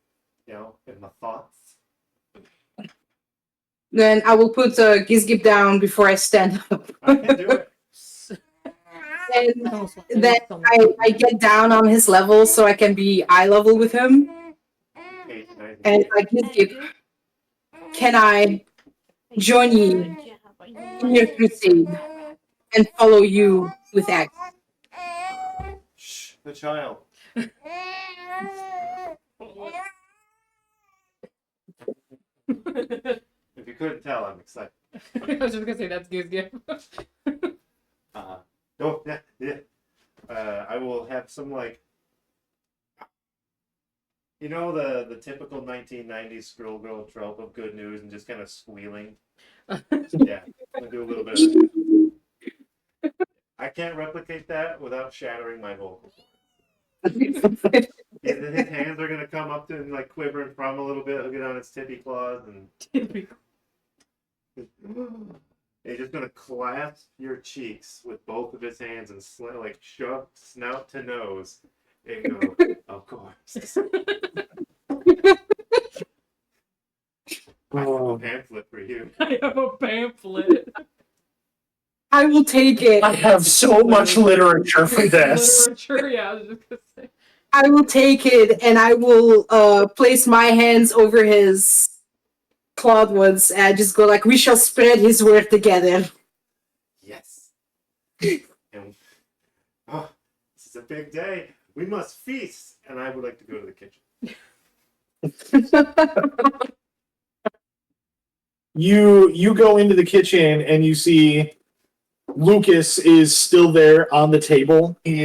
in my thoughts. Then I will put Gizgip down before I stand up. I can do it. And Almost want- then someone- I get down on his level so I can be eye level with him. Patronizing. And like Gizgip, can I join you in your crusade and follow you with X? Shh, the child. If you couldn't tell, I'm excited. I was just gonna say that's good. Oh, yeah. I will have some the typical 1990s scroll girl trope of good news and just kind of squealing. Yeah, I'm gonna do a little bit of that. I can't replicate that without shattering my vocal cords. His hands are gonna come up to him like quivering from a little bit. He'll get on his tippy claws and he's just gonna clasp your cheeks with both of his hands and shove snout to nose and go, of course. I have a pamphlet for you. I have a pamphlet. I will take it. I have so much literature for this. Literature, yeah, I was just gonna say. I will take it and I will place my hands over his clawed ones and just go like, we shall spread his word together. Yes. And this is a big day. We must feast. And I would like to go to the kitchen. You go into the kitchen and you see Lucas is still there on the table. He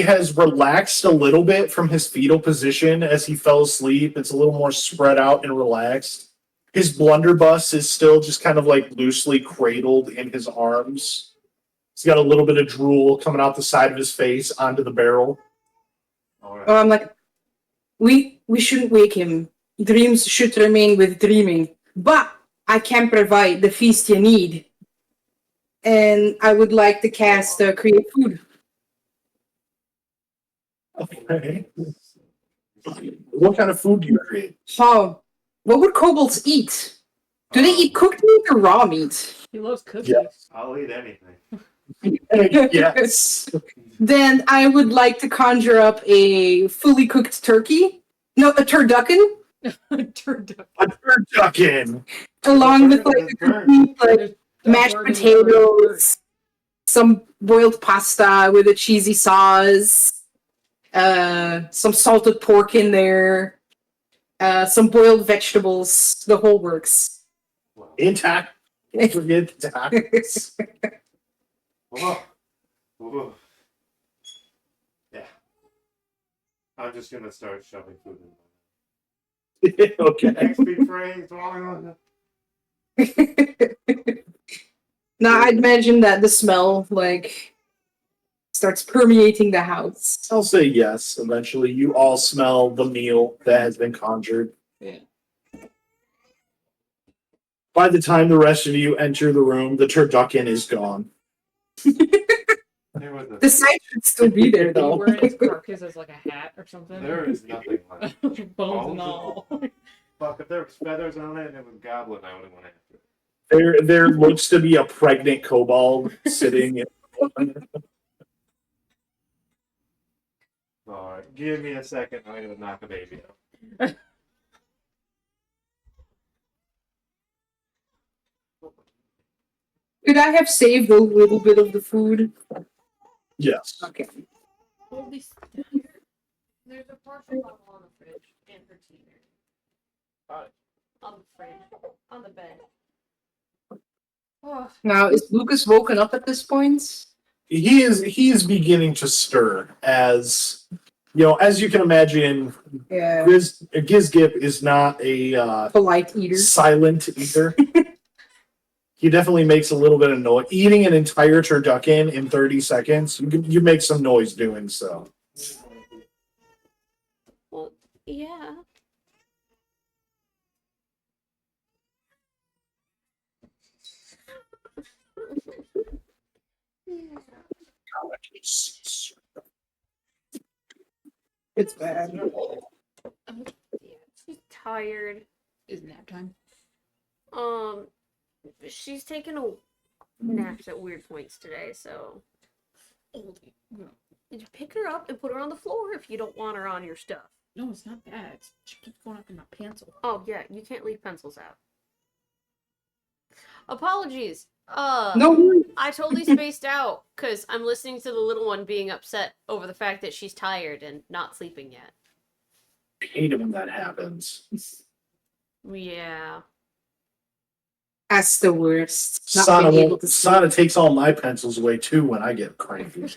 has relaxed a little bit from his fetal position as he fell asleep. It's a little more spread out and relaxed. His blunderbuss is still just kind of loosely cradled in his arms. He's got a little bit of drool coming out the side of his face onto the barrel. All right. Oh, I'm like, we shouldn't wake him. Dreams should remain with dreaming. But I can provide the feast you need. And I would like to cast Create Food. Okay. What kind of food do you create? How? What would kobolds eat? Do they eat cooked meat or raw meat? He loves cookies. Yeah. I'll eat anything. Yes. Then I would like to conjure up a fully cooked turkey. No, a turducken. Turned up. A turducken. Along with Turducken like is a burnt. complete, like There's mashed bird in the bird. potatoes, some boiled pasta with a cheesy sauce, some salted pork in there, some boiled vegetables, the whole works. Well, Intact. Don't forget the tacos. oh. Yeah. I'm just gonna start shoving food in my Okay. Thanks be praised. Now I'd imagine that the smell, like starts permeating the house. I'll say yes. Eventually, you all smell the meal that has been conjured. Yeah. By the time the rest of you enter the room, the turducken is gone. There was The sight should still be there, Are you though. wearing its carcass as like a hat or something? there is nothing left. Bones and all. Fuck, if there was feathers on it and it was goblin, I would have went after it. There looks to be a pregnant kobold sitting in. Alright, give me a second. I'm gonna knock a baby out. Could I have saved a little bit of the food? Yes. Okay. Holy There's a partial bottle on the fridge and her tea there. On the fridge. On the bed. Oh, Now, is Lucas woken up at this point? He is beginning to stir as as you can imagine. Yeah. Gizgip is not a Polite eater. silent eater. He definitely makes a little bit of noise. Eating an entire turducken in 30 seconds, you make some noise doing so. well, yeah. It's bad. Yeah, she's tired. Is nap time? She's taken a naps at weird points today, so Oldie. No. you pick her up and put her on the floor if you don't want her on your stuff. No, it's not that. She keeps going up in my pencil. Oh yeah, you can't leave pencils out. Apologies. No. I totally spaced out because I'm listening to the little one being upset over the fact that she's tired and not sleeping yet. I hate it when that happens. Yeah. That's the worst. Not Sana, being able to sleep. Sana takes all my pencils away too when I get cranky.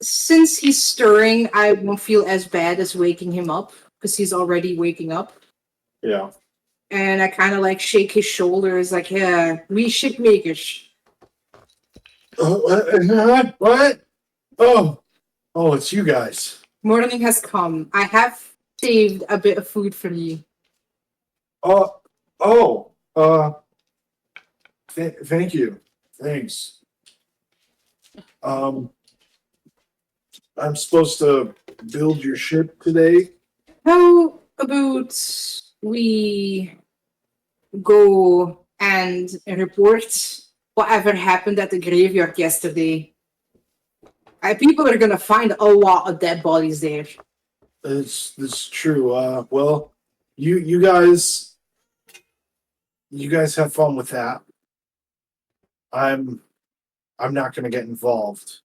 Since he's stirring, I won't feel as bad as waking him up because he's already waking up. Yeah. And I kind of like shake his shoulders, like, yeah, we shipmakers. What? Oh, it's you guys. Morning has come. I have saved a bit of food for you. Thank you. Thanks. I'm supposed to build your ship today. How about we go and report whatever happened at the graveyard yesterday? People are gonna find a lot of dead bodies there. It's true. Well, you guys have fun with that. I'm not gonna get involved.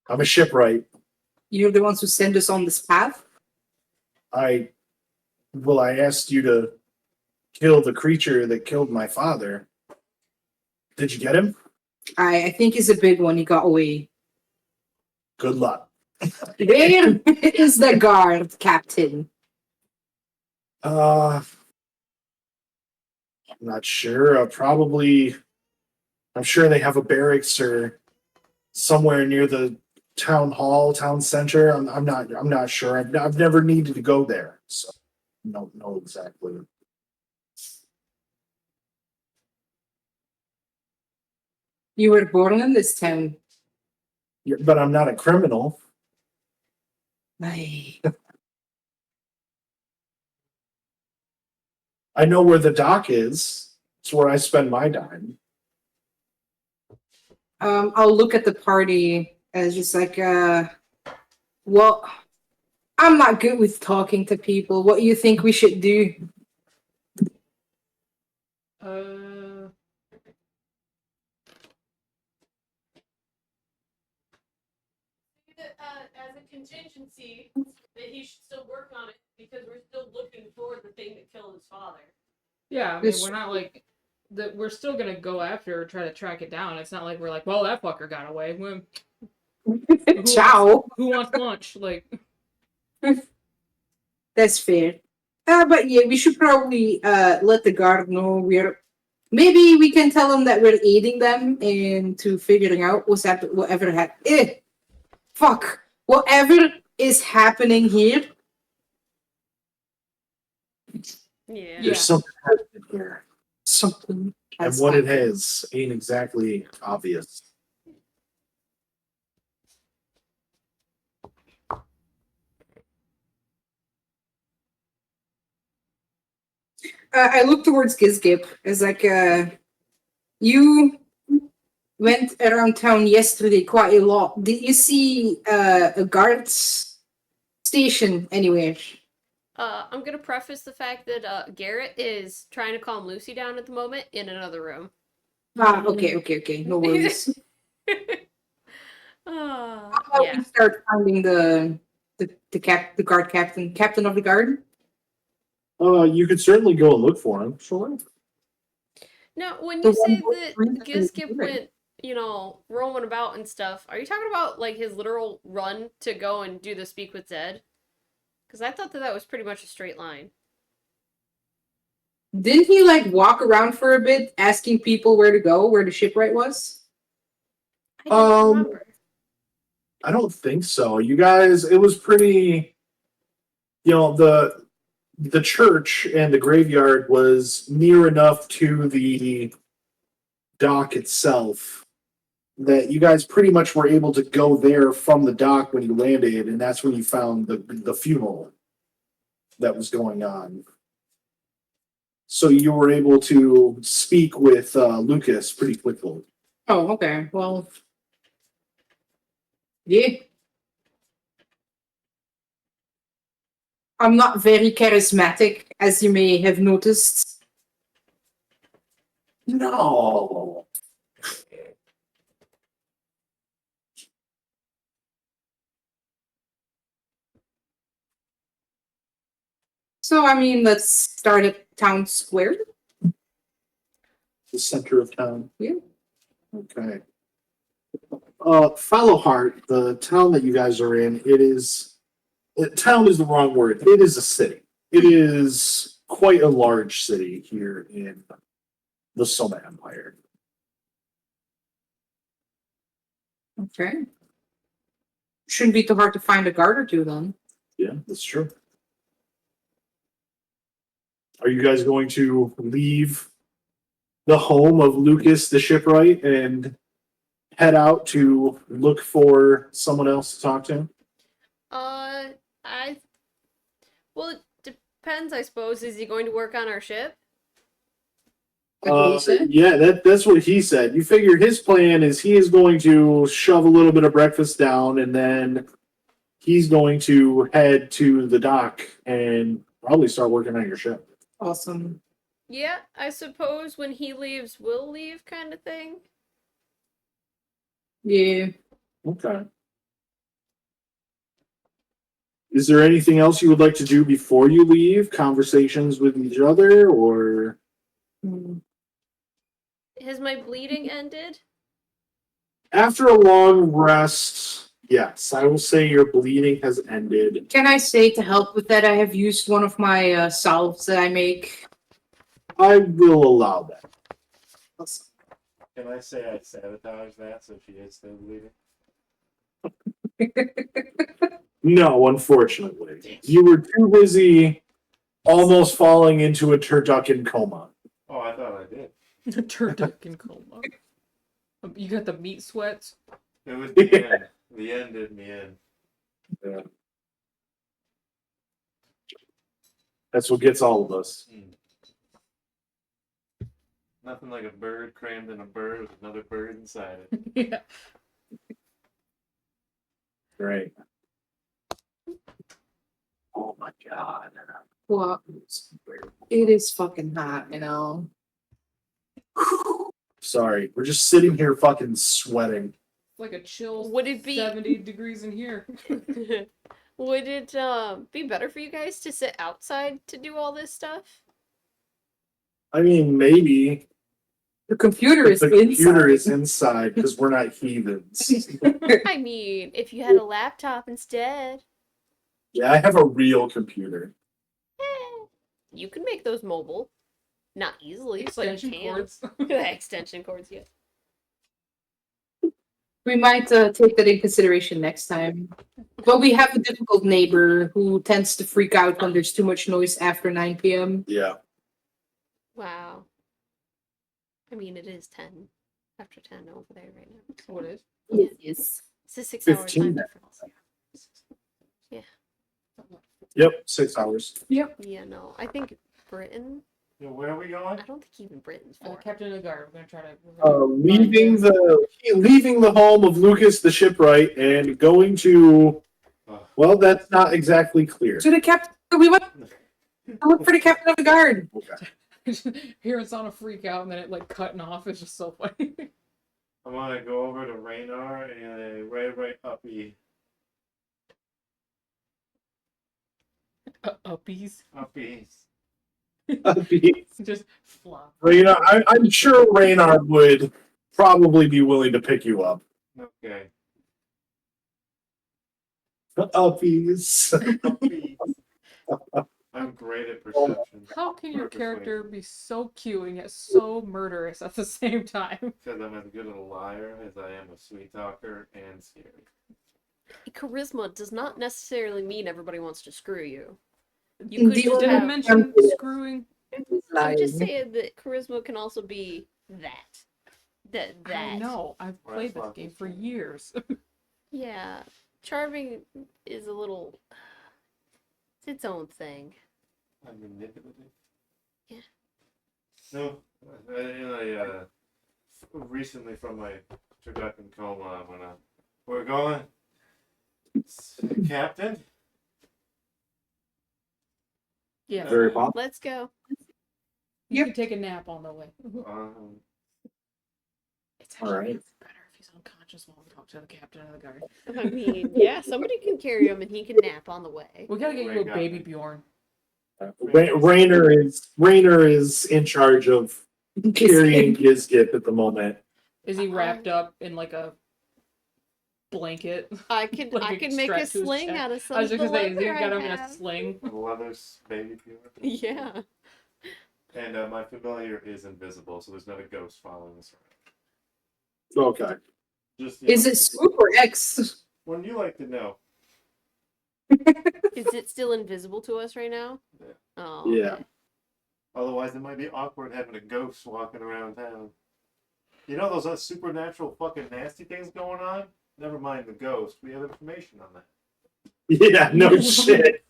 I'm a shipwright. You're the ones who send us on this path? I asked you to kill the creature that killed my father. Did you get him? I think he's a big one. He got away. Good luck. Where is the guard, Captain? I'm not sure. I'm sure they have a barracks or somewhere near the town hall, town center. I'm not sure. I've never needed to go there, so I don't know exactly. You were born in this town. Yeah, but I'm not a criminal. Aye. I know where the dock is. It's where I spend my time. I'll look at the party as just like, well, I'm not good with talking to people. What do you think we should do? As a contingency, that he should still work on it because we're still looking for the thing that killed his father. Yeah, I mean, we're not like that. We're still gonna go after or try to track it down. It's not like we're like, well, that fucker got away. Ciao. Who wants lunch? Like, That's fair. But yeah, we should probably let the guard know we're. Maybe we can tell them that we're aiding them into figuring out whatever fuck, whatever is happening here. Yeah. There's something happening here. Something. And has what it happened. is ain't exactly obvious. I look towards Gizgip. It's like, you went around town yesterday quite a lot. Did you see a guard's station anywhere? I'm gonna preface the fact that Garrett is trying to calm Lucy down at the moment in another room. Ah, okay. No worries. How about Yeah. we start finding the guard captain of the guard? You could certainly go and look for him. Sure. Now, when The you say one that with the Gizgip green. went, roaming about and stuff, are you talking about like his literal run to go and do the speak with Zed? Because I thought that was pretty much a straight line. Didn't he like walk around for a bit asking people where to go, where the shipwright was? I don't Um, remember. I don't think so. You guys, it was pretty. The church and the graveyard was near enough to the dock itself that you guys pretty much were able to go there from the dock when you landed, and that's when you found the funeral that was going on. So you were able to speak with Lucas pretty quickly. Oh, okay. Well, yeah. I'm not very charismatic, as you may have noticed. No. So, I mean, let's start at town square. The center of town. Yeah. Okay. Fallowheart, the town that you guys are in, town is the wrong word. It is a city. It is quite a large city here in the Soma Empire. Okay. Shouldn't be too hard to find a guard or two then. Yeah, that's true. Are you guys going to leave the home of Lucas the shipwright and head out to look for someone else to talk to? I. Well, it depends, I suppose. Is he going to work on our ship? That's what he said? Yeah, that's what he said. You figure his plan is he is going to shove a little bit of breakfast down, and then he's going to head to the dock and probably start working on your ship. Awesome. Yeah, I suppose when he leaves, we'll leave, kind of thing. Yeah. Okay. Is there anything else you would like to do before you leave? Conversations with each other, or? Hmm. Has my bleeding ended? After a long rest, yes, I will say your bleeding has ended. Can I say to help with that, I have used one of my salves that I make. I will allow that. Can I say I sabotage that so she is still bleeding? No, unfortunately. You were too busy almost falling into a turducken coma. Oh, I thought I did. A turducken coma. You got the meat sweats. It was the end. The end did me in. Yeah. That's what gets all of us. Nothing like a bird crammed in a bird with another bird inside it. Yeah. Right. Oh my god. Well, it is fucking hot, you know. Sorry, we're just sitting here fucking sweating. Like a chill Would it be 70 degrees in here. Would it be better for you guys to sit outside to do all this stuff? I mean, maybe. The computer But is the computer inside. is inside because we're not heathens. I mean, if you had a laptop instead. Yeah, I have a real computer. You can make those mobile. Not easily, but you Extension can. cords. Extension cords, yeah. We might take that in consideration next time. But we have a difficult neighbor who tends to freak out when there's too much noise after 9 p.m. Yeah. Wow. I mean, it is 10 after 10 over there right now. What is? Yeah. Yes. It's a 6 hour 15 time now. difference. Yep, 6 hours. Yep. Yeah, no. I think Britain. You know, where are we going? I don't think even Britain's for it. Captain of the Guard. We're gonna try to. Leaving the home of Lucas the shipwright and going to. Well, that's not exactly clear. To the captain. We went to look for the captain of the guard. Here it's on a freak out, and then it like cutting off. It's just so funny. I'm gonna go over to Raynar and right uppy. Uppies. Uppies. Just flop. Raynar, I'm sure Raynar would probably be willing to pick you up. Okay. Uppies. Uppies. I'm great at perception. How can your Purposely. character be so cute and yet so murderous at the same time? Because I'm as good a liar as I am a sweet talker and scary. Charisma does not necessarily mean everybody wants to screw you. You In could the just Did I have. mention screwing? I'm just saying that charisma can also be that. I know. I've played this Right. game for years. Yeah. Charming is a little. It's its own thing. I'm manipulative. Yeah. No, I recently from my Turducken coma, we're going, Captain. Yeah. Very possible. Let's go. You can take a nap on the way. It's All right. better if he's unconscious while we talk to the captain of the guard. I mean, yeah, somebody can carry him and he can nap on the way. We gotta get you a Ray baby got me. Bjorn. Raynar is in charge of carrying his gift at the moment. Is he wrapped up in like a blanket? I can Like make a strapped to his sling chest. out of some I was of just the gonna say, is he leather got I him in a have. sling? A leather baby pure. Yeah. And my familiar is invisible, so there's not a ghost following us around. Okay. Just Is it Swoop or X? When you like to know. Is it still invisible to us right now? Yeah. Oh. Yeah. Okay. Otherwise, it might be awkward having a ghost walking around town. You know those supernatural fucking nasty things going on? Never mind the ghost. We have information on that. Yeah, no shit.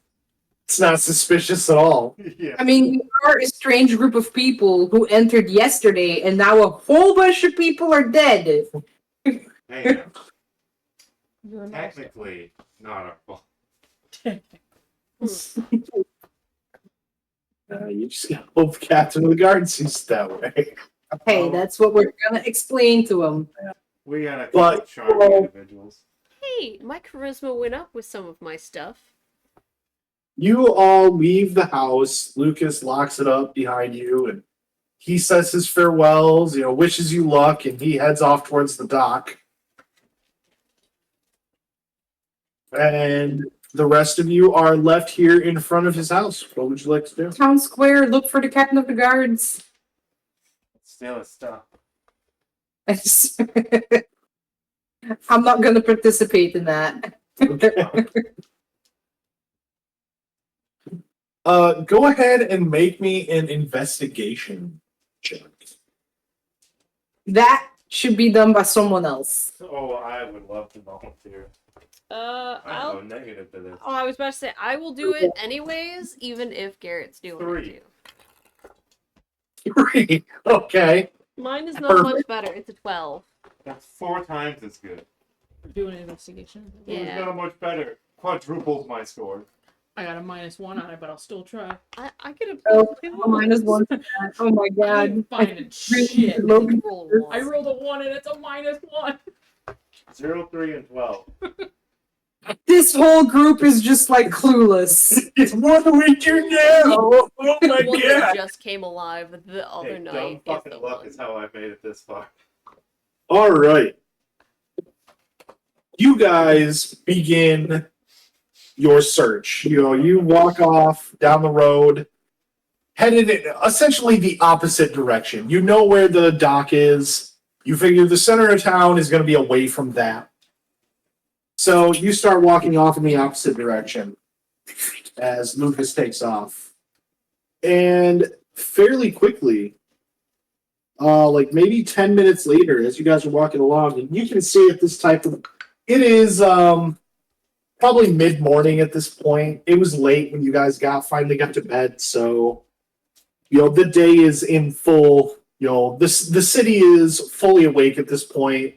It's not suspicious at all. Yeah. I mean, we are a strange group of people who entered yesterday, and now a whole bunch of people are dead. Hey, now, You're an all-star. technically, not our fault. You just gotta hope the captain of the guard sees it that way. Hey, that's what we're gonna explain to him. We got a But- couple charming individuals. Hey, my charisma went up with some of my stuff. You all leave the house. Lucas locks it up behind you, and he says his farewells, wishes you luck, and he heads off towards the dock. And the rest of you are left here in front of his house. What would you like to do? Town square, look for the captain of the guards. Steal his stuff. I'm not gonna participate in that. Go ahead and make me an investigation check. That should be done by someone else. Oh, I would love to volunteer. I have no negative to this. Oh, I was about to say I will do it anyways, even if Garrett's doing 3. it too. 3. Okay. Mine is not much Perfect. better. It's a 12. That's 4 times as good. Doing an investigation. It's Yeah. not much better. Quadruples my score. I got a -1 on it, but I'll still try. I could have Oh, pulled 2 -1 for that. Oh my I god. ain't finding shit. Logan, Roll a I 1. rolled a 1 and it's a -1. 0, 3, and 12. this whole group is just like clueless. What do we do now? Oh my The one god. that just came alive the other Hey, dumb night is fucking the luck one. is how I made it this far. All right. You guys begin your search. You walk off down the road, headed in essentially the opposite direction. You know where the dock is. You figure the center of town is going to be away from that. So you start walking off in the opposite direction as Lucas takes off. And fairly quickly, like maybe 10 minutes later, as you guys are walking along, and you can see at this type of... It is probably mid-morning at this point. It was late when you guys finally got to bed, so... the day is in full... the city is fully awake at this point.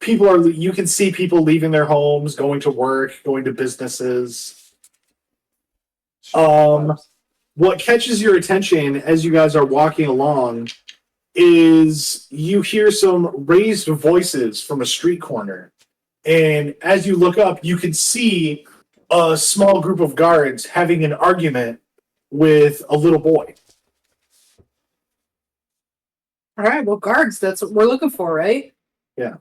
You can see people leaving their homes, going to work, going to businesses. What catches your attention as you guys are walking along is you hear some raised voices from a street corner. And as you look up, you can see a small group of guards having an argument with a little boy. All right, well, guards, that's what we're looking for, right? Yeah.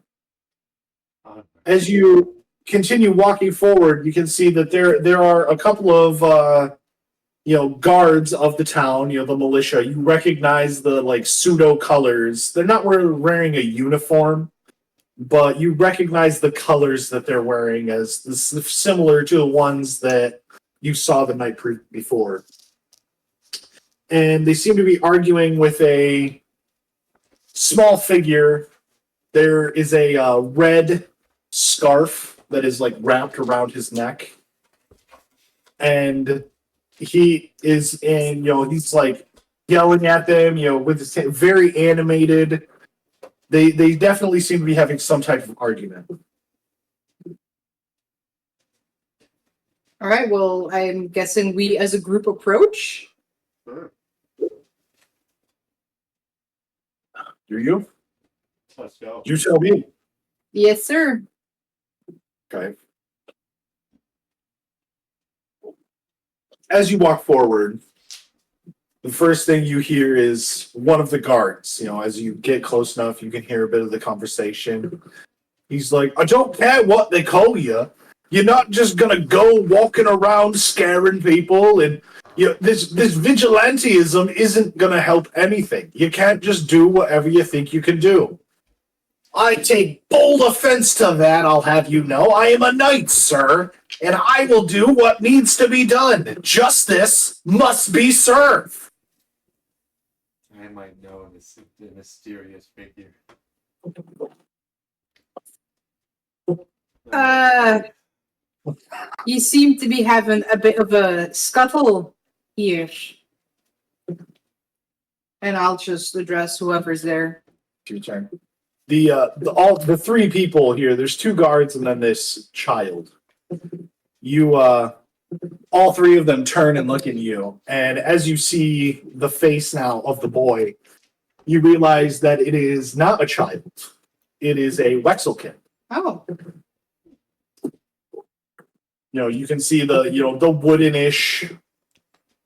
As you continue walking forward, you can see that there are a couple of guards of the town, the militia. You recognize the pseudo colors. They're not wearing a uniform, but you recognize the colors that they're wearing as similar to the ones that you saw the night before. And they seem to be arguing with a small figure. There is a red scarf that is wrapped around his neck, and he is he's yelling at them, with his very animated. They definitely seem to be having some type of argument. All right, well, I'm guessing we as a group approach. Sure. Do you? Let's go. You tell me. Yes, sir. Okay. As you walk forward, the first thing you hear is one of the guards. As you get close enough, you can hear a bit of the conversation. He's like, I don't care what they call you. You're not just going to go walking around scaring people. And this vigilantism isn't going to help anything. You can't just do whatever you think you can do. I take bold offense to that, I'll have you know. I am a knight, sir, and I will do what needs to be done. Justice must be served. I might know the mysterious figure. You seem to be having a bit of a scuttle here. And I'll just address whoever's there. It's your turn. The three people here, there's two guards and then this child. You all three of them turn and look at you, and as you see the face now of the boy, you realize that it is not a child. It is a Wexelkin. Oh. You can see the woodenish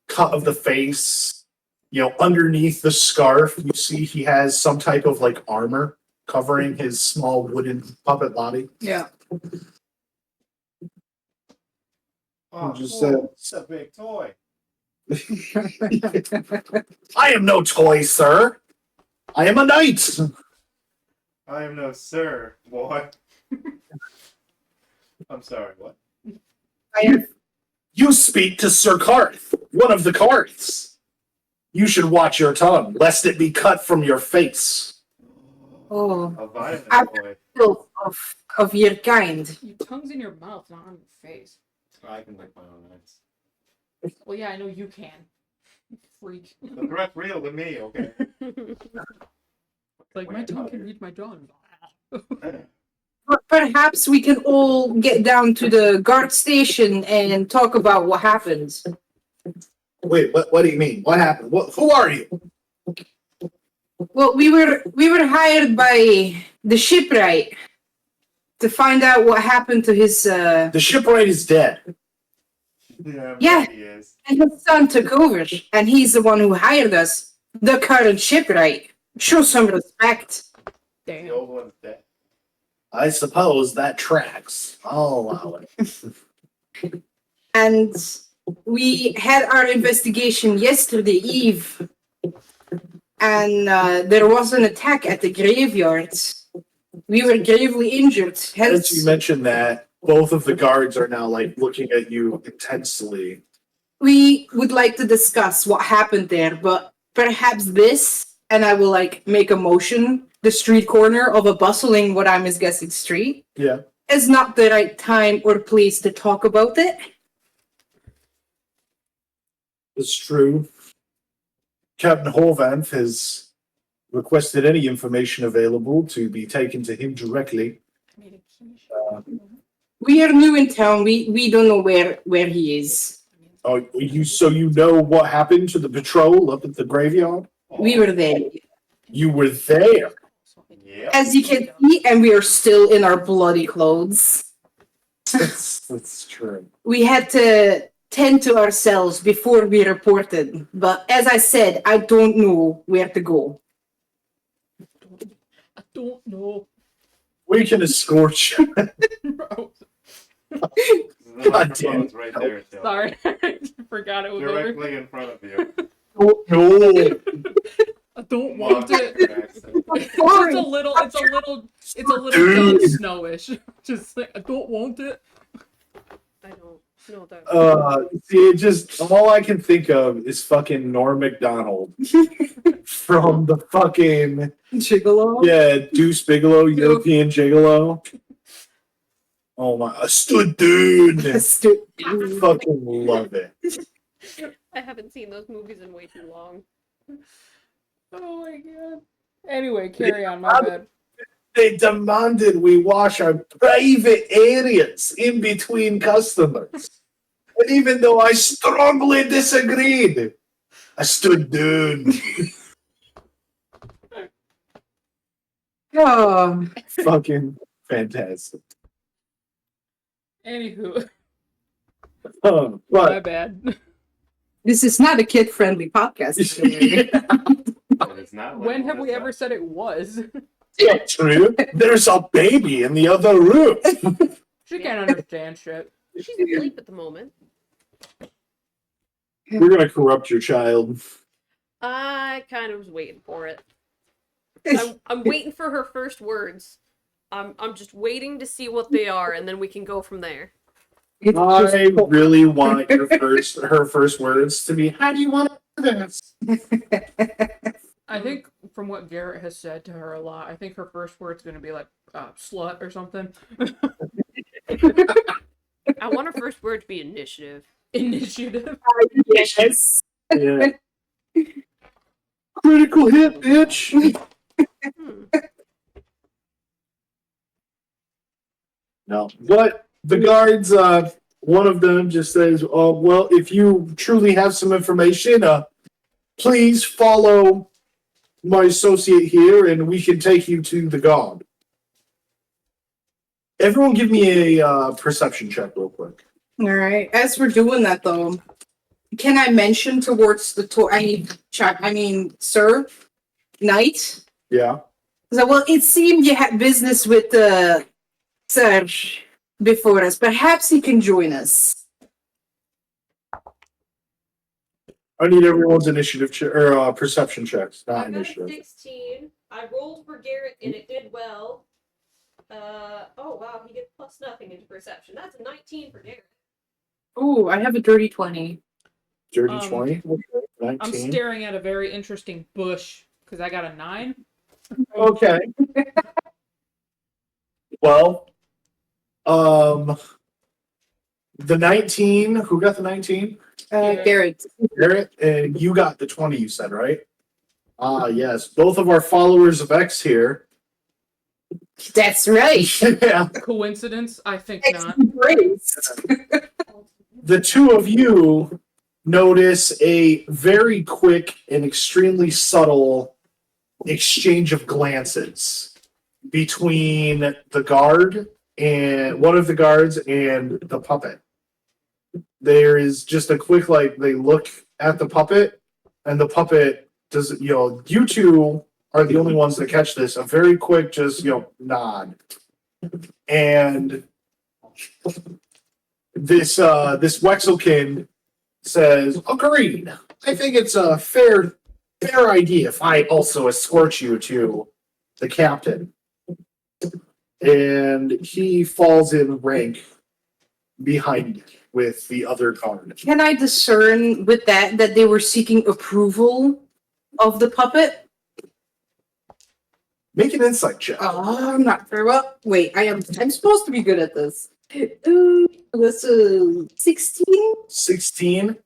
cut of the face. Underneath the scarf, you see he has some type of armor covering his small wooden puppet body. Yeah. Oh, Just cool. It's a big toy. I am no toy, sir. I am a knight. I am no sir, boy. I'm sorry, what? You speak to Sir Karth, one of the Karths. You should watch your tongue, lest it be cut from your face. Oh. A vitamin I'm boy. still of your kind. Your tongue's in your mouth, not on your face. I can lick my own eyes. Well, yeah, I know you can. Freak. The threat's real to me, okay? Like, my tongue can read my drawing. But perhaps we can all get down to the guard station and talk about what happens. Wait, what do you mean? What happened? Who are you? Well, we were hired by the shipwright to find out what happened to his The shipwright is dead. Yeah. He is. and his son took over, and he's the one who hired us. The current shipwright. Show some respect. The Damn. old one's dead. I suppose that tracks. I'll allow it. And We had our investigation yesterday eve, and there was an attack at the graveyard. We were gravely injured. Since Hence, you mentioned that, both of the guards are now like looking at you intensely. we would like to discuss what happened there, but perhaps this, and I will like make a motion, the street corner of a bustling, what I'm guessing street, Yeah. is not the right time or place to talk about it. It's true. Captain Horvath has requested any information available to be taken to him directly. We are new in town. We don't know where he is. Oh, you know what happened to the patrol up at the graveyard? We were there, You were there. Yep. as you can see, and we are still in our bloody clothes. That's true. We had to tend to ourselves before we reported, but as I said, I don't know where to go. I don't know. We can escort you. The God damn. microphone's right there, Jill. Sorry, I forgot it was over. Directly in front of you. Oh, no. I don't want it. It's Sorry. a little Dude. Jon Snowish. Just like, I don't want it. I don't know that. See, it just all I can think of is fucking Norm Macdonald from the fucking Gigolo? Deuce Bigelow, European Gigolo. Oh my, I stood dude. Fucking love it. I haven't seen those movies in way too long. Oh my god. Anyway, carry on, my bad. They demanded we wash our private areas in between customers. And even though I strongly disagreed, I stood dude. Oh, Fucking fantastic. Anywho, But my bad. this is not a kid-friendly podcast. And it's not When like have we this, ever said it was? yeah, true. There's a baby in the other room. She can't understand shit. She's asleep at the moment. We're gonna corrupt your child. I kind of was waiting for it. I'm waiting for her first words. I'm just waiting to see what they are, and then we can go from there. I really want her first words to be, "How do you want to do this?" I think from what Garrett has said to her a lot, I think her first word's gonna be like slut or something. I want her first word to be initiative. Initiative. Yes. Yeah. Critical hit, bitch. Hmm. No, but the guards, one of them just says, "Oh, well, if you truly have some information, please follow my associate here, and we can take you to the god." Everyone, give me a perception check, real quick. All right. As we're doing that, though, can I mention towards the tour? Sir, Knight. Yeah. So, well, it seemed you had business with Serge before us. Perhaps he can join us. I need everyone's initiative or perception checks, I not got a initiative. 16. I rolled for Garrett, and it did well. Oh wow, he gets plus nothing into perception. That's a 19 for Garrett. Oh, I have a dirty 20. Dirty Um, 20? I'm 19? staring at a very interesting bush because I got a 9. Okay. Well, the 19, who got the 19? Garrett. Garrett, and you got the 20, you said, right? Ah, yes. Both of our followers of X here. That's right. Yeah. Coincidence? I think not. The two of you notice a very quick and extremely subtle exchange of glances between the guard and one of the guards and the puppet. There is just a quick, they look at the puppet, and the puppet does, you two are the only ones that catch this. A very quick, just, nod. And this Wexelkin says, "Agreed. I think it's a fair idea if I also escort you to the captain." And he falls in rank behind you with the other guard. Can I discern with that they were seeking approval of the puppet? Make an insight check. Oh, I'm not very well. Wait, I'm supposed to be good at this. This is 16. 16.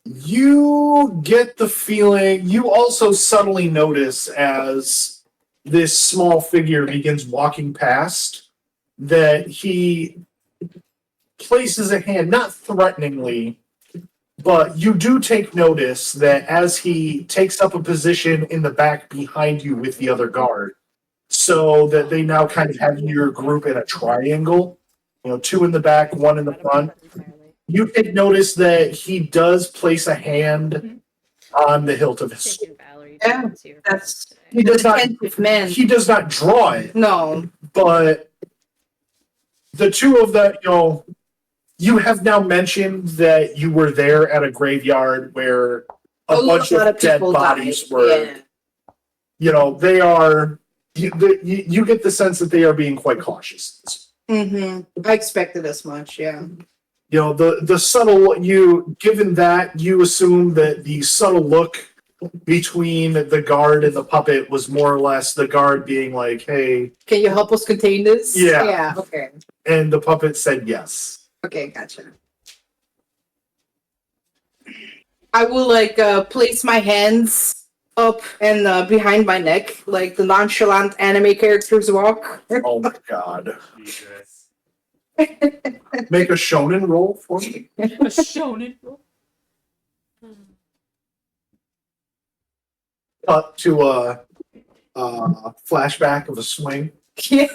You get the feeling, you also subtly notice as this small figure begins walking past that he places a hand, not threateningly, but you do take notice that as he takes up a position in the back behind you with the other guard, so that they now kind of have your group in a triangle, 2 in the back, 1 in the front. You take notice that he does place a hand on the hilt of his sword. Yeah, that's He does not. attentive man. He does not draw it, No. but the two of them, you have now mentioned that you were there at a graveyard where a bunch of dead bodies were. Yeah. They are. You get the sense that they are being quite cautious. I expected as much. Yeah. The subtle, given that, you assume that the subtle look between the guard and the puppet was more or less the guard being like, "Hey, can you help us contain this?" Yeah. Yeah. Okay. And the puppet said yes. Okay. Gotcha. I will place my hands up and behind my neck, like the nonchalant anime characters walk. Oh my god. Jesus. Make a shonen roll for me. A shonen. Cut to a flashback of a swing. Yeah.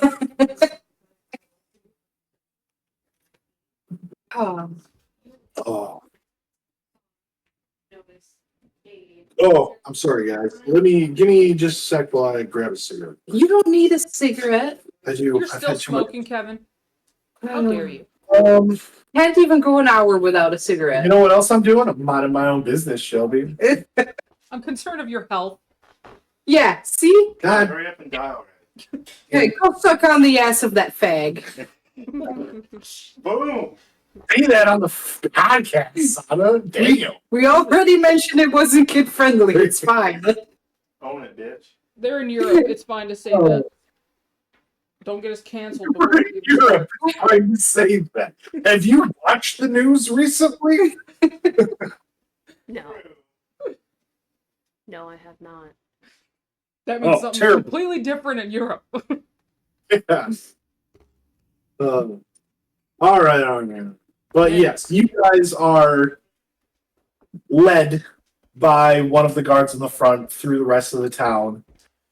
Oh. Oh, I'm sorry, guys. Give me just a sec while I grab a cigarette. You don't need a cigarette. I do. You're I've still had too much. smoking, Kevin. How dare you? Can't even go an hour without a cigarette. You know what else I'm doing? I'm minding my own business, Shelby. I'm concerned of your health. Yeah, see? God, Hurry up and die already. Hey, go suck on the ass of that fag. Boom! say that on the podcast, Sana. Damn. We already mentioned it wasn't kid friendly. It's fine. Own it, bitch. They're in Europe. It's fine to say that. Don't get us canceled. before We're we in even Europe start. trying to say that. Have you watched the news recently? No. No, I have not. That means Oh, something terrible. completely different in Europe. Yeah. All right. But yes, you guys are led by one of the guards in the front through the rest of the town.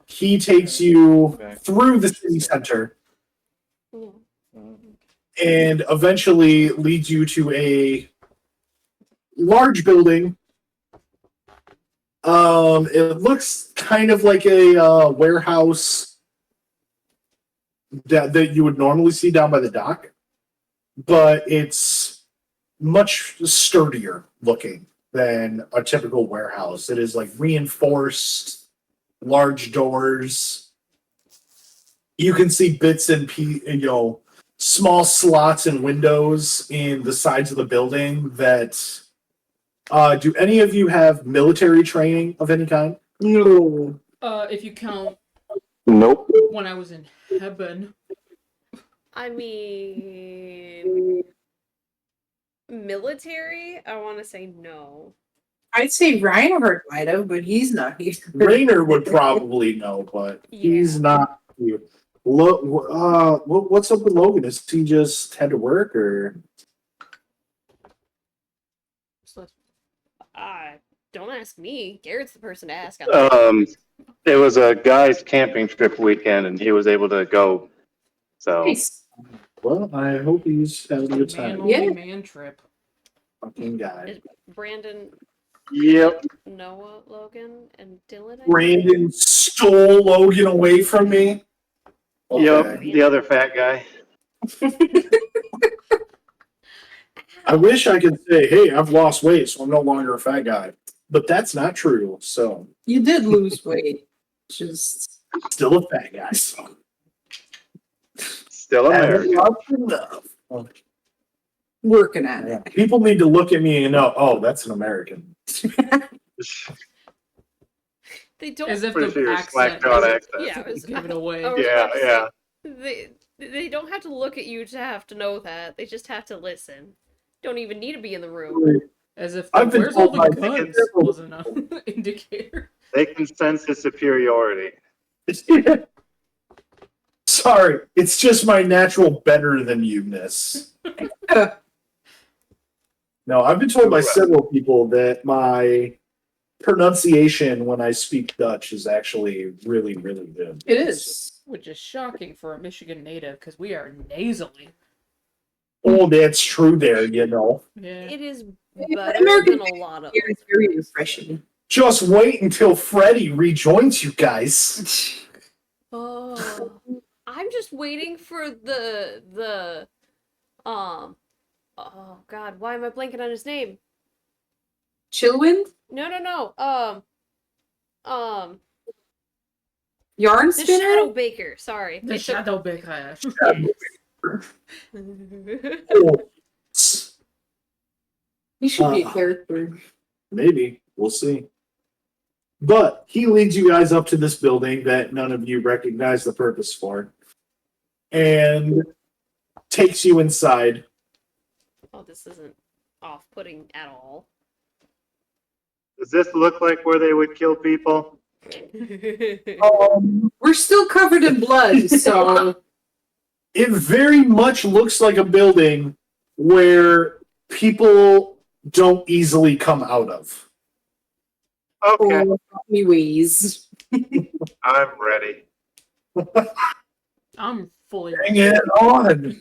He takes you through the city center and eventually leads you to a large building. It looks kind of like a warehouse that you would normally see down by the dock, but it's much sturdier looking than a typical warehouse. It is like reinforced, large doors. You can see bits and small slots and windows in the sides of the building that. Do any of you have military training of any kind? No. If you count Nope. when I was in heaven. I mean, military? I want to say no. I'd say Reinhardt might have, but he's not here. Rainer would probably know, but he's not here. What's up with Logan? Is he just had to work, or? Don't ask me. Garrett's the person to ask. It was a guy's camping trip weekend, and he was able to go. So Nice. Well, I hope he's having a good time. Man, Yeah. only man trip. Fucking guy. Is Brandon, yep. Noah, Logan, and Dylan? I think? Brandon stole Logan away from me. Yep. Okay. The other fat guy. I wish I could say, hey, I've lost weight, so I'm no longer a fat guy. But that's not true, so You did lose weight. Just still a fat guy, so. Still Haven't American. lost enough. working at it. Yeah. People need to look at me and know, oh, that's an American. They don't. As if Pretty the sure your accent slack-jawed doesn't accent. Yeah, I was- give it away. I was Yeah, about to yeah. say, they don't have to look at you to have to know that. They just have to listen. Don't even need to be in the room. As if I've been where's all told the by guns Megan- wasn't an indicator. They can sense his superiority. Sorry, it's just my natural better than you-ness. No, I've been told by several people that my pronunciation when I speak Dutch is actually really, really good. It is. Which is shocking for a Michigan native because we are nasally. Oh, that's true there, you know. Yeah. It is Yeah, better American than a lot of. It's very refreshing. Just wait until Freddy rejoins you guys. Oh, I'm just waiting for the oh God, why am I blanking on his name? Chillwind? No. Yarn The spinner? Shadow Baker. Sorry. The It took- shadow big hash. Oh, He should be a character. maybe. We'll see. But he leads you guys up to this building that none of you recognize the purpose for. And takes you inside. Oh, this isn't off-putting at all. Does this look like where they would kill people? We're still covered in blood, so It very much looks like a building where people don't easily come out of. Okay, oh, me ways. I'm ready. I'm fully. Bring it on!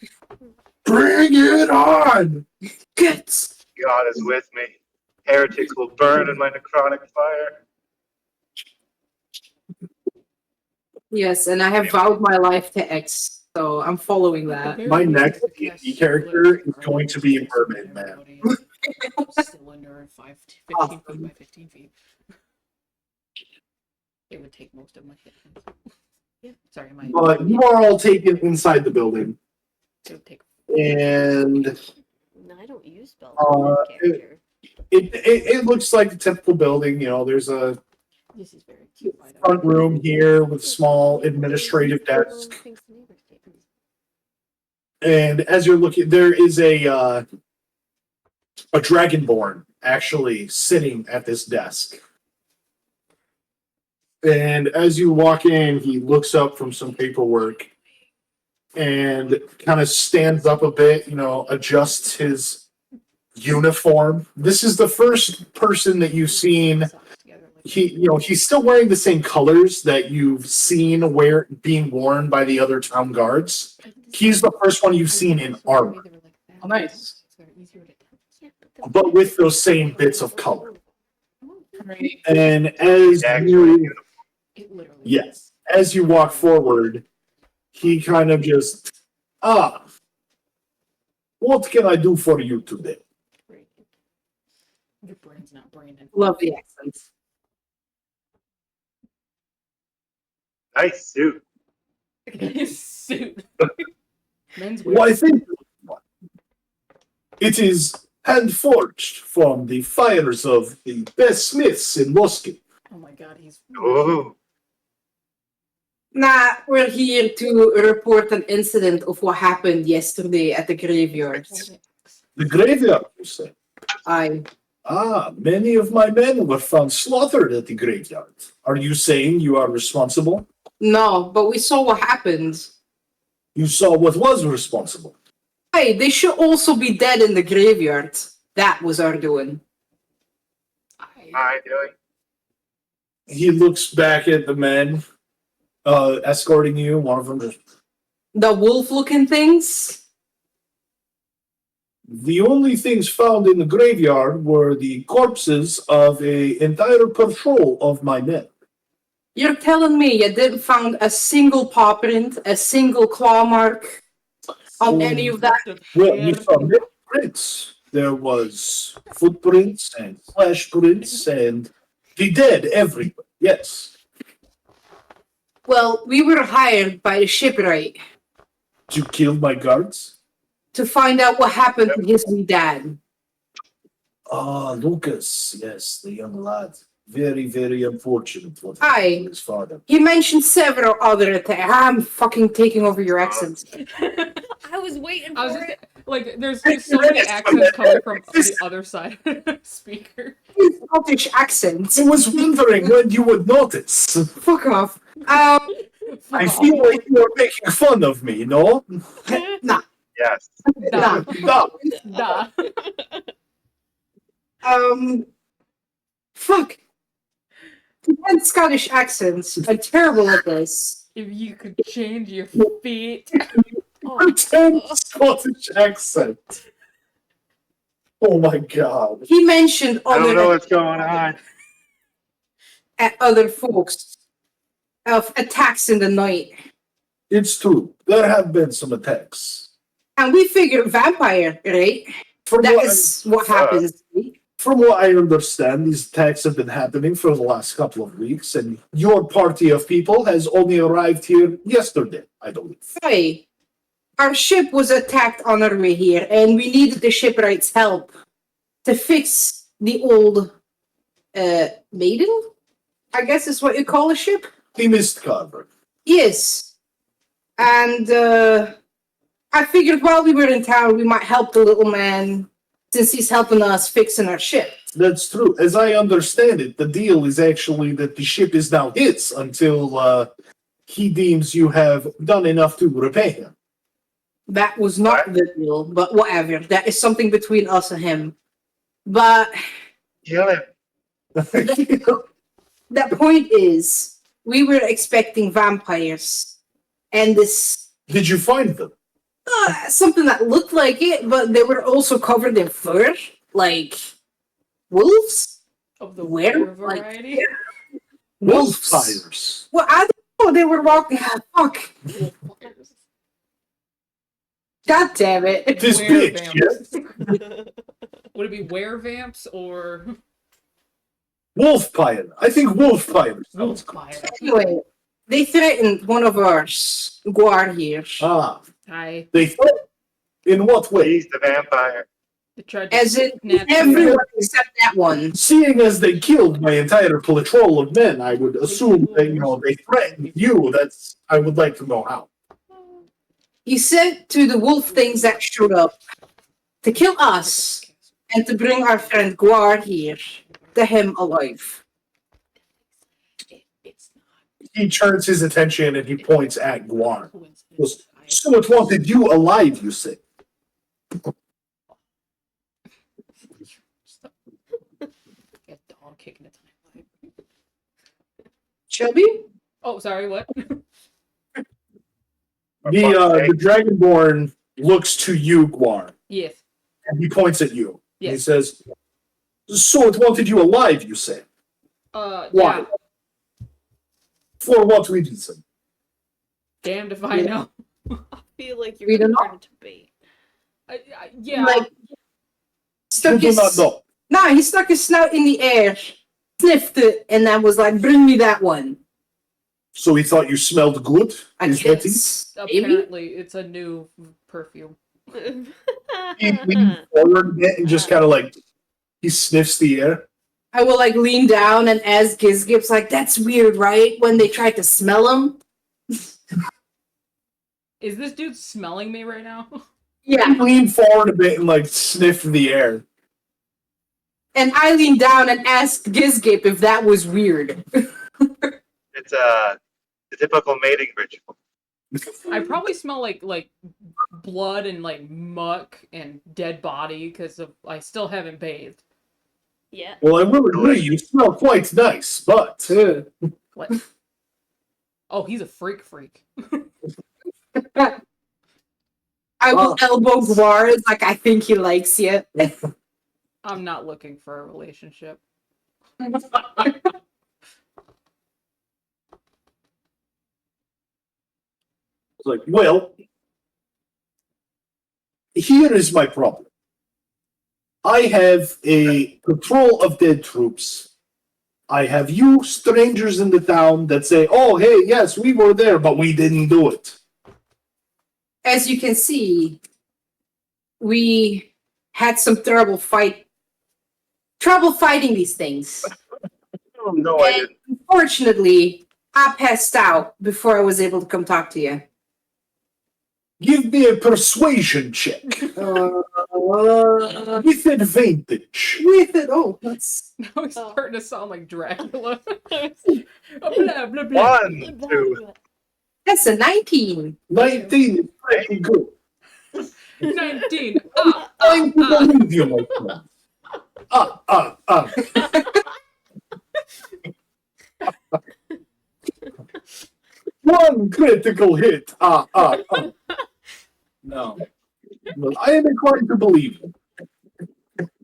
Bring it on! Good. God is with me. Heretics will burn in my necrotic fire. Yes, and I have vowed my life to X, so I'm following that. My next D&D character is going to be a mermaid man. Cylinder and 15 feet by 15 feet. It would take most of my hit points. Yeah, sorry, my. But you are all taken inside the building. It would take. And No, I don't use spells on this character. it looks like a typical building. You know, there's a This is very cute. by the way. front room here with a small administrative desk. And as you're looking, there is a dragonborn actually sitting at this desk. And as you walk in, he looks up from some paperwork and kind of stands up a bit, you know, adjusts his uniform. This is the first person that you've seen. He's still wearing the same colors that you've seen being worn by the other town guards. He's the first one you've seen in armor, Oh, nice. but with those same bits of color. Right. And as you, It literally. yes, as you walk forward, he kind of just, what can I do for you today? Your brain's not Brandon. Love the accents. Nice suit. His suit. Men's wear. Well, I think it is hand forged from the fires of the best smiths in Moscow. Oh my god, he's. Oh, Nah, we're here to report an incident of what happened yesterday at the graveyard. The graveyard, you say? Many of my men were found slaughtered at the graveyard. Are you saying you are responsible? No, but we saw what happened. You saw what was responsible. Hey, they should also be dead in the graveyard. That was our doing. I doing. He looks back at the men escorting you. One of them just, The wolf-looking things? the only things found in the graveyard were the corpses of an entire patrol of my men. You're telling me you didn't find a single paw print, a single claw mark on any of that? Well, you saw many prints. There was footprints and flesh prints and the dead everywhere. Yes. Well, we were hired by the shipwright You killed my guards? to find out what happened to his wee dad. Ah, Lucas. Yes, the young lad. Very, very unfortunate what Aye. happened to his father. He mentioned several other attacks. I'm fucking taking over your accents. I was waiting I was for just, it. like, there's so many accents coming from the other side of the speaker. Scottish accents. I was wondering when you would notice. Fuck off. I feel like you are making fun of me, no? Nah. Yes. Duh. No. Duh. Fuck. And Scottish accents. I'm terrible at this. If you could change your feet. Pretend Scottish accent. Oh my god. He mentioned I don't know other what's going on. other folks of attacks in the night. It's true. There have been some attacks. And we figured vampire, right? From That what, is what happens. from what I understand, these attacks have been happening for the last couple of weeks, and your party of people has only arrived here yesterday, I believe. Hey, our ship was attacked on our way here, and we needed the shipwright's help to fix the old maiden. I guess is what you call a ship. The Mist Carver. Yes, and I figured while we were in town, we might help the little man since he's helping us fixing our ship. That's true. As I understand it, the deal is actually that the ship is now his until he deems you have done enough to repay him. That was not the deal, but whatever. That is something between us and him. But Kill him. that point is, we were expecting vampires, and this Did you find them? something that looked like it, but they were also covered in fur, like wolves. Of the Where? rare variety. Wolf fires. Well, I don't know. They were walking. Fuck. God damn it. This Were bitch, yes? vamps. Would it be were vamps or Wolf Pyre. I think Wolf Pyre. sounds good. fire? Anyway, they threatened one of ours, Guar here. Ah, Hi. they thought. In what way? He's the vampire. They tried to As in snatch everyone except that one. Seeing as they killed my entire patrol of men, I would assume that, you know, they threatened you. That's, I would like to know how. He said to the wolf things that showed up to kill us and to bring our friend Guar here to him alive. It's not He turns his attention and he points at Guar. coincidence. So it wanted you alive, you say? Get dog kicking a time. Shelby? Oh, sorry. What? The Dragonborn looks to you, Guar, Yes. and he points at you. And he Yes. says, so it wanted you alive, you say? Why? Yeah. For what reason? Damned if I know. I feel like you're We don't gonna turn into bait. Yeah. Like, You stuck do his, not know. Nah, he stuck his snout in the air, sniffed it, and then was like, bring me that one. So he thought you smelled good? I Is that it? guess. Maybe? Apparently, it's a new perfume. He leans forward a bit and just kind of like, he sniffs the air. I will like lean down and ask Gizgip's like, that's weird, right? When they tried to smell him. Is this dude smelling me right now? Yeah. Lean forward a bit and like sniff the air. And I leaned down and asked Gizgip if that was weird. It's a typical mating ritual. I probably smell like blood and like muck and dead body because I still haven't bathed. Yeah. Well, I will agree, you smell quite nice, but What? Oh, he's a freak. I will elbow Guar like I think he likes you. I'm not looking for a relationship. it's like, well, here is my problem. I have a patrol of dead troops. I have you, strangers in the town, that say, oh, hey, yes, we were there, but we didn't do it. As you can see, we had some trouble fighting these things. Oh, no, I And didn't. unfortunately, I passed out before I was able to come talk to you. Give me a persuasion check. With advantage. That's Now he's Oh. starting to sound like Dracula. Blah, blah, blah. 1, 2, a 19. 19 is pretty good. 19. I'm to believe you, my friend. One critical hit. No. But I am inclined to believe you.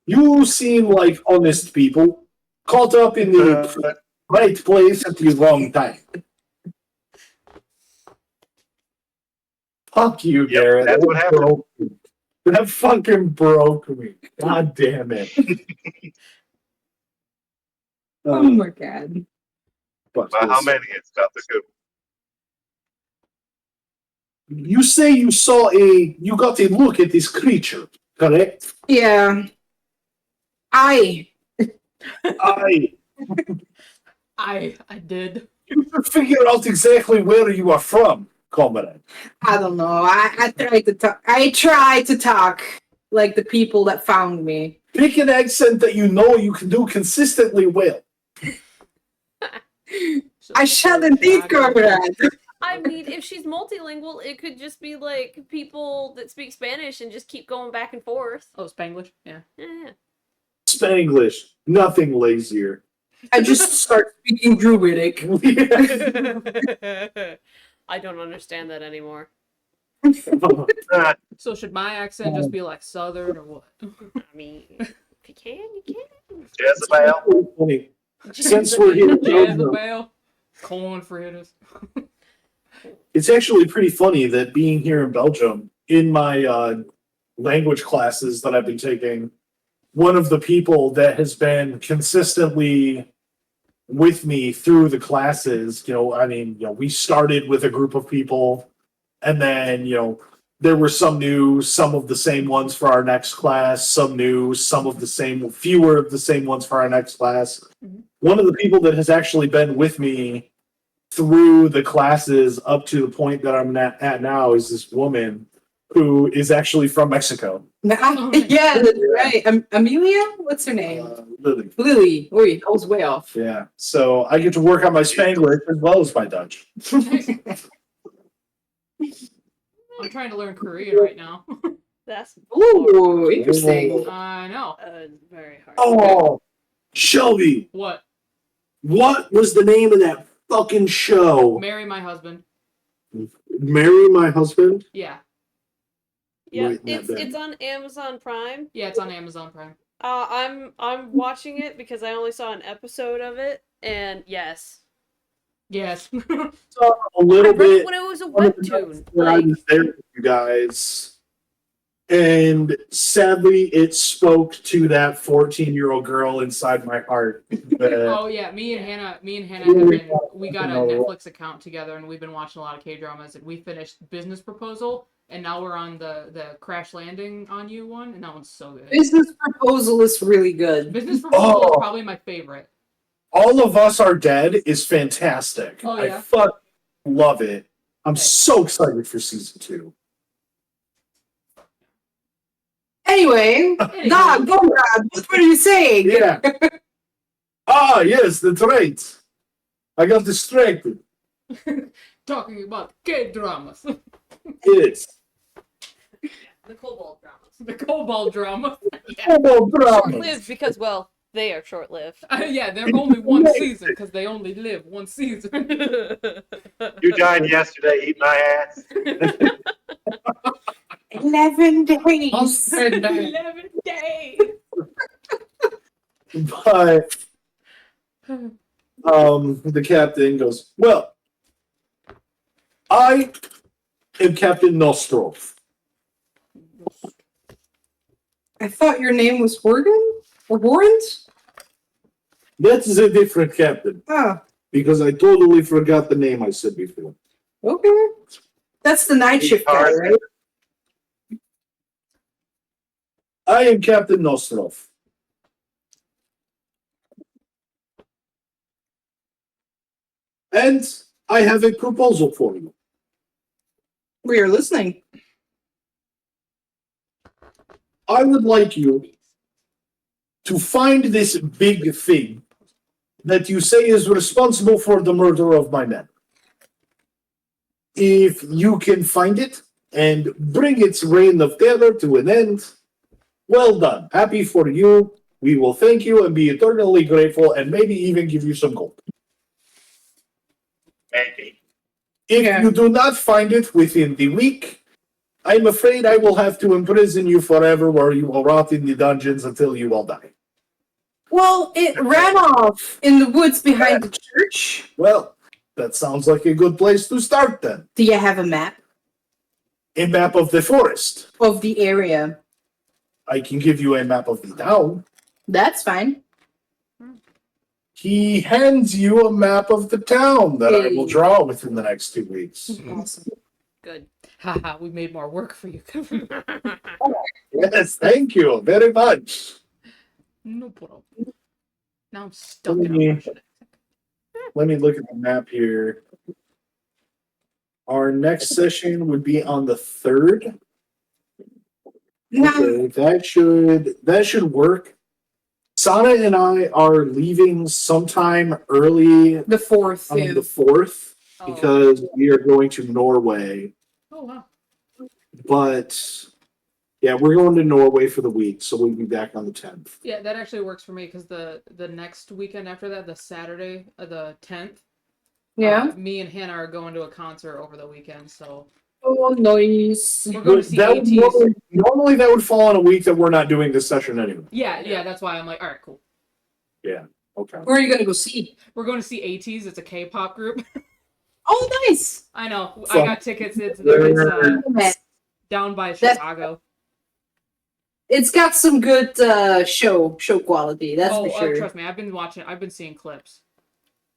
You seem like honest people, caught up in the right place at the wrong time. Fuck you, Yep, Garrett. that's what happened. Broke me. That fucking broke me. God damn it. Oh my god. But Well, how many? It's not the good. you say you got a look at this creature, correct? Yeah. I I did. You should figure out exactly where you are from, comrade. don't know. I tried to talk like the people that found me. Pick an accent that you know you can do consistently well. I shall indeed, comrade. I mean, if she's multilingual, it could just be like people that speak Spanish and just keep going back and forth. Oh, Spanglish? Yeah. Yeah. Spanglish, nothing lazier. I just start speaking Druidic. I don't understand that anymore. Ah, So should my accent just be like Southern or what? I mean, if you can, you can. Jezebel. Funny. Since we're here, Jezebel, corn fritters. it's actually pretty funny that being here in Belgium, in my language classes that I've been taking, one of the people that has been consistently with me through the classes, we started with a group of people, and then, there were some new, some of the same ones for our next class, some new, some of the same, fewer of the same ones for our next class. Mhm. One of the people that has actually been with me through the classes up to the point that I'm at now is this woman who is actually from Mexico. Yeah, that's right. Amelia? What's her name? Lily. Lily. Wait, I was way off. Yeah. So I get to work on my Spanglish as well as my Dutch. I'm trying to learn Korean right now. That's Ooh, interesting. I know. very hard. Oh, Shelby, What? what was the name of that fucking show? Marry my husband. Marry My Husband? Yeah. Yeah, Wait, not bad. it's on Amazon Prime. Yeah, it's on Amazon Prime. I'm watching it because I only saw an episode of it, and yes, Yes. Saw a I little read bit. it when it was a one of the webtoon. nights when I Like, was there with you guys. And sadly, it spoke to that 14-year-old girl inside my heart. Oh yeah, me and Hannah we got a Netflix account together and we've been watching a lot of K-dramas and we finished Business Proposal and now we're on the Crash Landing on You one and that one's so good. Business Proposal is really good. Business Proposal is Oh. probably my favorite. All of Us Are Dead is fantastic. Oh, yeah? I fucking love it. I'm so excited for season 2. Anyway, Dog, Conrad, what were you saying? Yeah. Yes, that's right. I got distracted. Talking about K-dramas. Yes. the Cobalt dramas. The Cobalt drama. Oh, drama. Short-lived because, well, they are short-lived. Yeah, they're only one season because they only live one season. You died yesterday, eat my ass. 11 days. 11 days. But the captain goes, well, I am Captain Nostrov. I thought your name was Horgan? Or Warrant? That is a different captain, Ah, because I totally forgot the name I said before. okay. That's the night shift guy, right? I am Captain Nostrov. And I have a proposal for you. We are listening. I would like you to find this big thing that you say is responsible for the murder of my men. If you can find it and bring its reign of terror to an end, well done. Happy for you. We will thank you and be eternally grateful and maybe even give you some gold. Maybe. If Yeah. you do not find it within the week, I'm afraid I will have to imprison you forever where you will rot in the dungeons until you all die. Well, it ran off in the woods behind the church. Well, that sounds like a good place to start then. Do you have a map A map of the forest. of the area? I can give you a map of the town. That's fine. He hands you a map of the town that I will Hey. draw within the next 2 weeks. Awesome. Good. Haha, we made more work for you. Yes, thank you very much. No problem. Now I'm stuck Let in me- a Russian. Let me look at the map here. Our next session would be on the 3rd. Now, Okay, that should work. Sana and I are leaving sometime early the fourth. on Yeah. the 4th Oh. because we are going to Norway. Oh wow. But yeah, we're going to Norway for the week, so we'll be back on the 10th. Yeah, that actually works for me because the next weekend after that, the Saturday, the 10th. Yeah. Me and Hannah are going to a concert over the weekend, so Oh, nice. we're going to see That would ATs. normally that would fall on a week that we're not doing this session anyway. Yeah, that's why I'm like, all right, cool. Okay. Where are you gonna go see? We're going to see ATs. It's a K-pop group. Oh, nice. I know. I Fuck. got tickets. It's Man, down by That's- Chicago. it's got some good show quality. That's for sure. Trust me, I've been seeing clips,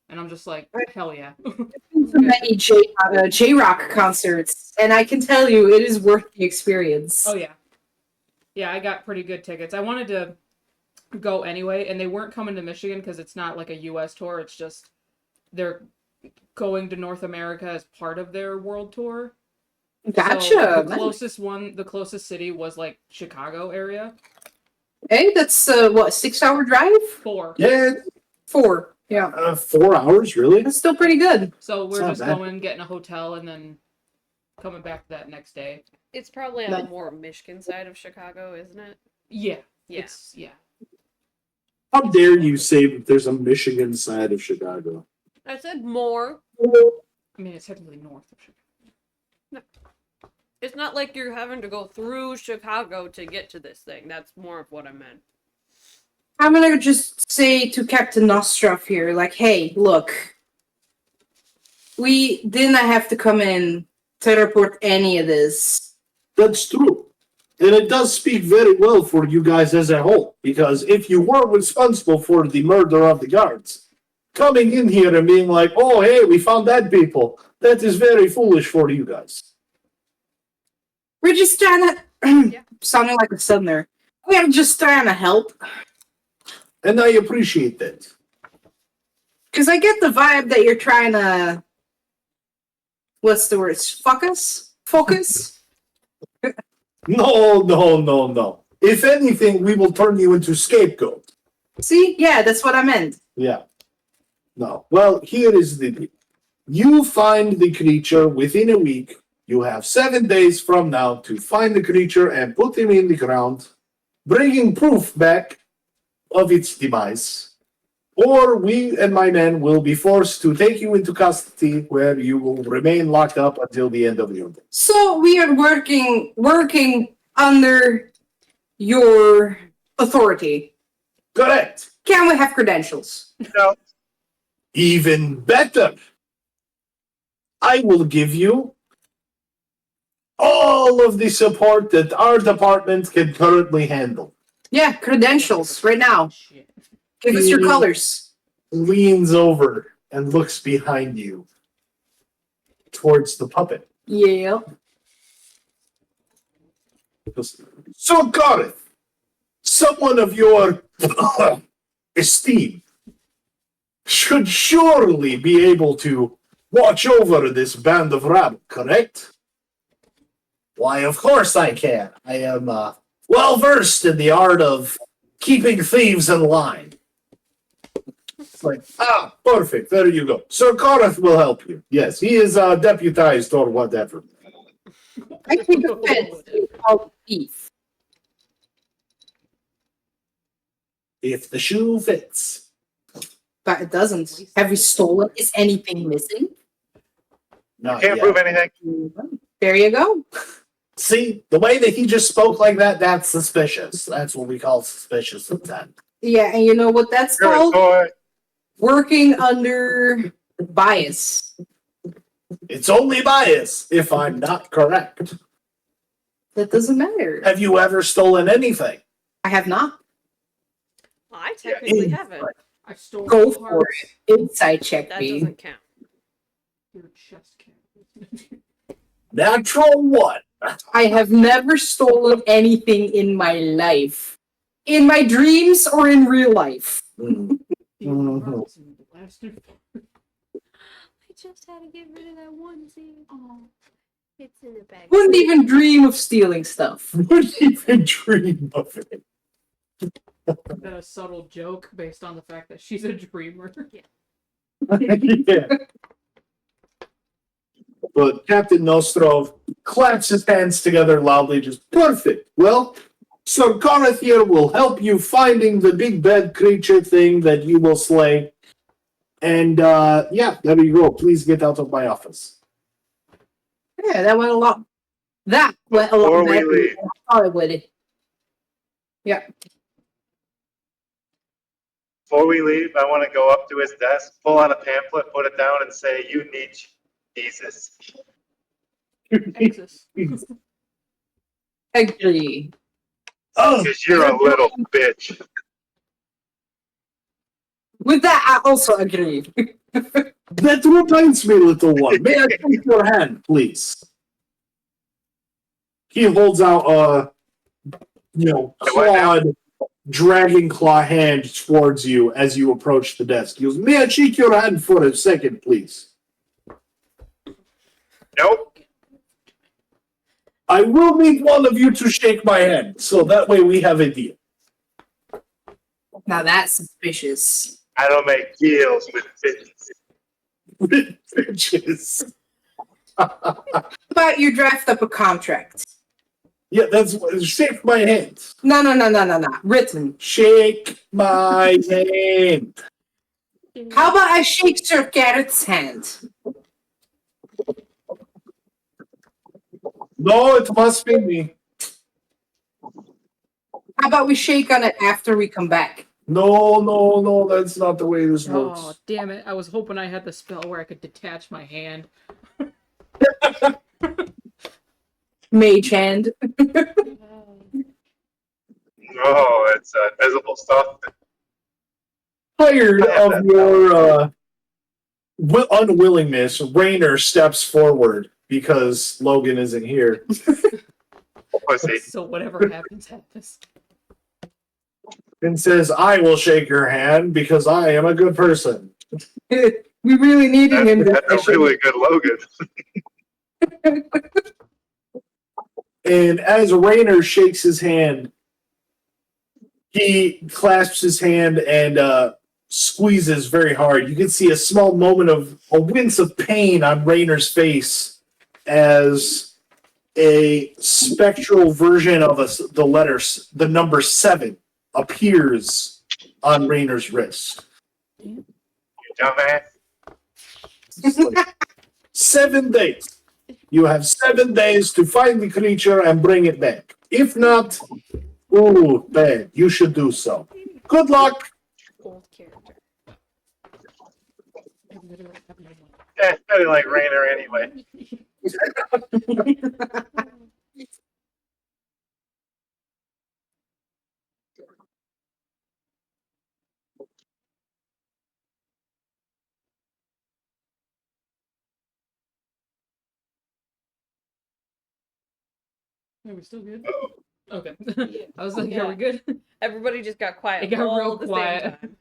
and I'm just like, hell yeah. Been to many J-rock concerts, and I can tell you, it is worth the experience. Oh yeah, I got pretty good tickets. I wanted to go anyway, and they weren't coming to Michigan because it's not like a U.S. tour. It's just they're going to North America as part of their world tour. Gotcha. So the closest city was like Chicago area. Hey, that's what, 6-hour drive? 4. Yeah, 4. Yeah, 4 hours, really? that's still pretty good. So we're It's not just bad. going, getting a hotel, and then coming back that next day. It's probably on Nice. the more Michigan side of Chicago, isn't it? Yeah. Yeah. Yeah. How dare you say that there's a Michigan side of Chicago? I said more. I mean, it's technically north of Chicago. It's not like you're having to go through Chicago to get to this thing. That's more of what I meant. I'm gonna just say to Captain Nostrov here, like, hey, look, we didn't have to come in to report any of this. That's true. And it does speak very well for you guys as a whole, because if you were responsible for the murder of the guards, coming in here and being like, oh, hey, we found that people, that is very foolish for you guys. We're just trying to, Yeah. sounding like a southerner, we're just trying to help. And I appreciate that. Because I get the vibe that you're trying to, what's the word, focus? No. If anything, we will turn you into scapegoat. See? Yeah, that's what I meant. Yeah. No. Well, here is the deal. You find the creature within a week. You have 7 days from now to find the creature and put him in the ground, bringing proof back of its demise. Or we and my men will be forced to take you into custody where you will remain locked up until the end of your day. So we are working under your authority. Correct. Can we have credentials? Even better. I will give you all of the support that our department can currently handle. Yeah, credentials right now. Shit. Give us your colors. Leans over and looks behind you towards the puppet. Yeah. Goes, so, Gareth, someone of your esteem should surely be able to watch over this band of rabble, correct? Why, of course I can. I am well versed in the art of keeping thieves in line. It's like, perfect. There you go. Sir Gareth will help you. Yes, he is deputized or whatever. I think the fence is called thief. If the shoe fits. But it doesn't. Have we stolen? Is anything missing? Not Can't yet. prove anything. There you go. See, the way that he just spoke like that, that's suspicious. That's what we call suspicious intent. Yeah, and you know what that's Good called? boy. Working under bias. It's only bias if I'm not correct. That doesn't matter. Have you ever stolen anything? I have not. I technically Yeah, haven't. I stole Go two for hearts. it. Inside check That me. doesn't count. Your chest count. Natural one. I have never stolen anything in my life. In my dreams or in real life. Mm. The Mhm. hearts and blasted. I just had to get rid of that onesie. Oh, it's in the bag. Wouldn't even dream of stealing stuff. Wouldn't even dream of it. Is that a subtle joke based on the fact that she's a dreamer? Yeah. But Captain Nostrov claps his hands together loudly, just perfect. Well, Sir Gareth here will help you finding the big bad creature thing that you will slay. And yeah, there you go. Please get out of my office. Yeah, that went a lot. That went a Before lot we better leave. than I thought it would. Yeah. Before we leave, I want to go up to his desk, pull out a pamphlet, put it down, and say, "You need Jesus." Exus. Agree. Oh, Because you're a little bitch. With that, I also agree. that reminds me, little one. May I take your hand, please? He holds out a, clawed, dragon claw hand towards you as you approach the desk. He goes, may I shake your hand for a second, please? Nope. I will need one of you to shake my hand, so that way we have a deal. Now that's suspicious. I don't make deals with bitches. Bitches. How about you draft up a contract? Yeah, that's shake my hand. No. Written. Shake my hand. How about I shake Sir Garrett's hand? No, it must be me. How about we shake on it after we come back? No, that's not the way this Oh, works. damn it. I was hoping I had the spell where I could detach my hand. Mage hand. Oh, it's invisible stuff. Tired of your unwillingness, Rainer steps forward because Logan isn't here. Pussy. So whatever happens, happens. And says, I will shake your hand because I am a good person. We really needed him. That's a really good Logan. And as Rainer shakes his hand, he clasps his hand and squeezes very hard. You can see a small moment of a wince of pain on Rainer's face as a spectral version of the number 7 appears on Rainer's wrist. You dumbass. It's like, 7 days. You have 7 days to find the creature and bring it back. If not, ooh, bad. You should do so. Good luck. Old character. I didn't like Rainer anyway. Are we still good? Okay. Yeah. I was like, Yeah. are we good? Everybody just got quiet. It got all real at the quiet. Same time.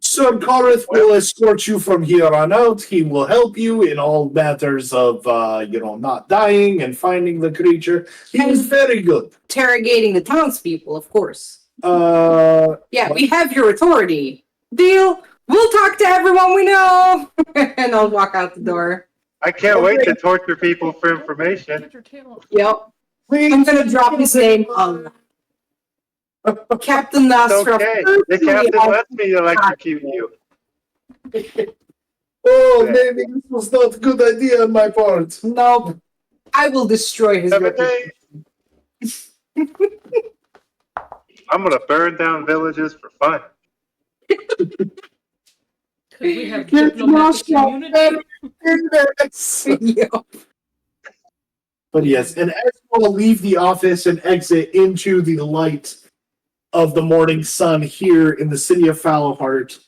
Sir Gareth will escort you from here on out. He will help you in all matters of, not dying and finding the creature. He is very good. Interrogating the townspeople, of course. Uh, Yeah, we have your authority. Deal. We'll talk to everyone we know. And I'll walk out the door. I can't wait to torture people for information. Get your tail up. Yep. please. I'm gonna drop his name on Captain It's Nostra. okay. The captain lets me electrocute you. Oh, maybe this was not a good idea on my part. Nope. I will destroy his 7 reputation. days. I'm gonna burn down villages for fun. Because we have Get diplomatic Moscow immunity. Yep. But yes, and as you all leave the office and exit into the light of the morning sun here in the city of Fallowheart,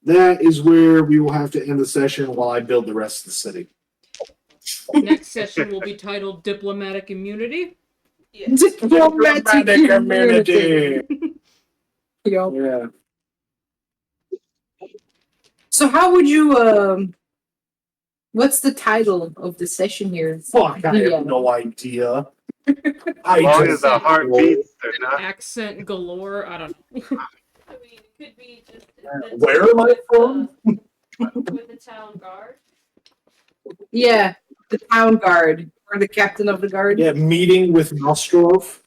that is where we will have to end the session while I build the rest of the city. Next session will be titled Diplomatic Immunity. Yes. Diplomatic community. Yep. Yeah. So how would you what's the title of the session here? Fuck, I Yeah. have no idea. As long as just the heart beats, they're not. Accent galore. I don't know. I mean, it could be just Where am I from? with the town guard. Yeah, the town guard or the captain of the guard. Yeah, meeting with Nostrov.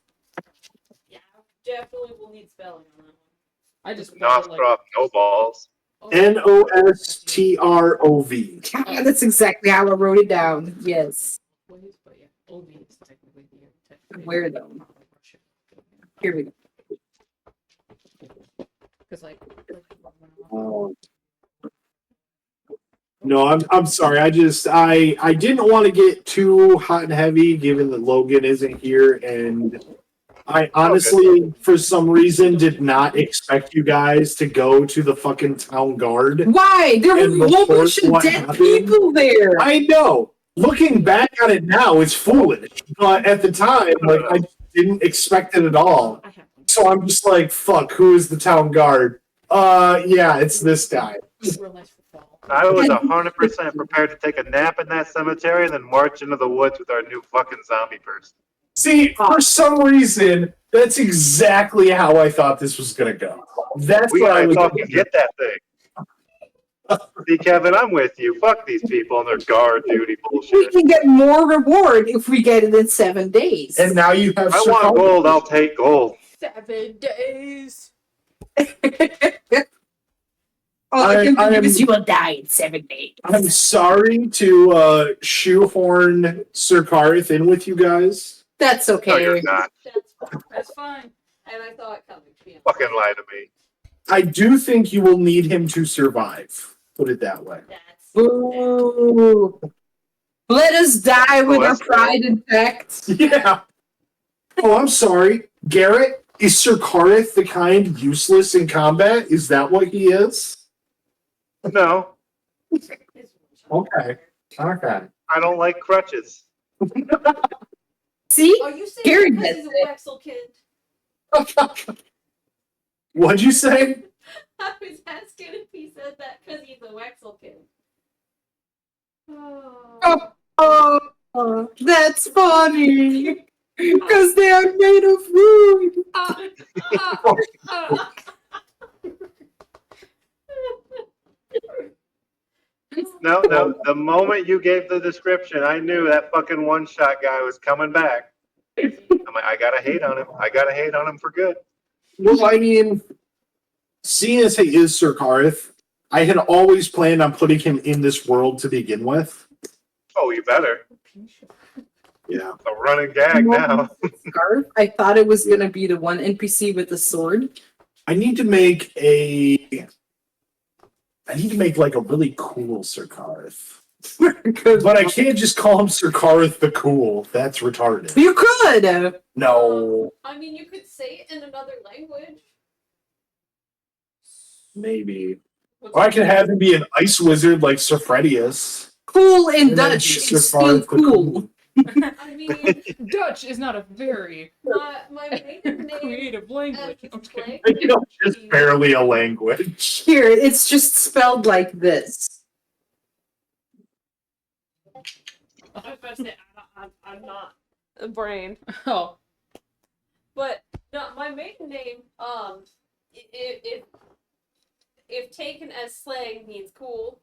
Yeah, definitely will need spelling on that one. I just Nostrov, no balls. Nostrov. Ah, that's exactly how I wrote it down. Yes. But yeah, OV is technically the Where though? Here we go. Because No, I'm sorry. I didn't want to get too hot and heavy given that Logan isn't here, and I honestly, for some reason, did not expect you guys to go to the fucking town guard. Why? There And were a whole report bunch of what dead happened. people there. I know. Looking back on it now, it's foolish, but at the time, like I didn't expect it at all. I have one. So I'm just like, fuck, who is the town guard? Yeah, it's this guy. Realize for fall. I was 100% prepared to take a nap in that cemetery and then march into the woods with our new fucking zombie person. See, for some reason, that's exactly how I thought this was gonna go. That's We what I gotta was. fucking get that thing. See, Kevin, I'm with you. Fuck these people and their guard duty We bullshit. can get more reward if we get it in 7 days. And now you have. I Sir want Colin. gold, I'll take gold. 7 days. All I can I believe is am- you will die in 7 days. I'm sorry to shoehorn Sir Karth in with you guys. That's No, okay. you're not. That's fine. That's fine. And I saw it coming. To be honest. Fucking lie to me. I do think you will need him to survive. Put it that way. That's Ooh. Let us die with our that's pride intact. Yeah. Oh, I'm sorry. Garrett, is Sir Karth the kind useless in combat? Is that what he is? No, Okay. Okay. I don't like crutches. See? Are you saying Gary because does he's a it. Wexel kid? What'd you say? I was asking if he said that because he's a Wexel kid. Oh. Oh, that's funny. Because they are made of wood. No, the moment you gave the description, I knew that fucking one-shot guy was coming back. I'm like, I gotta hate on him. I gotta hate on him for good. Well, I mean, seeing as he is Sir Karth, I had always planned on putting him in this world to begin with. Oh, you better. Yeah. A running gag now. Scarf. I thought it was going to be the one NPC with the sword. I need to make like a really cool Sir Karth. But I can't just call him Sir Karth the Cool. That's retarded. You could. No, I mean, you could say it in another language. maybe. Or I could have him be an ice wizard like Sir Fredius. Cool in And then Dutch. Sir It's still Karth the cool. I mean, Dutch is not a very my maiden name creative language. as I'm just kidding. slang You know, just barely a language. Here, it's just spelled like this. I was about to say, I'm not a brain. Oh, But no, my maiden name, if taken as slang, means cool.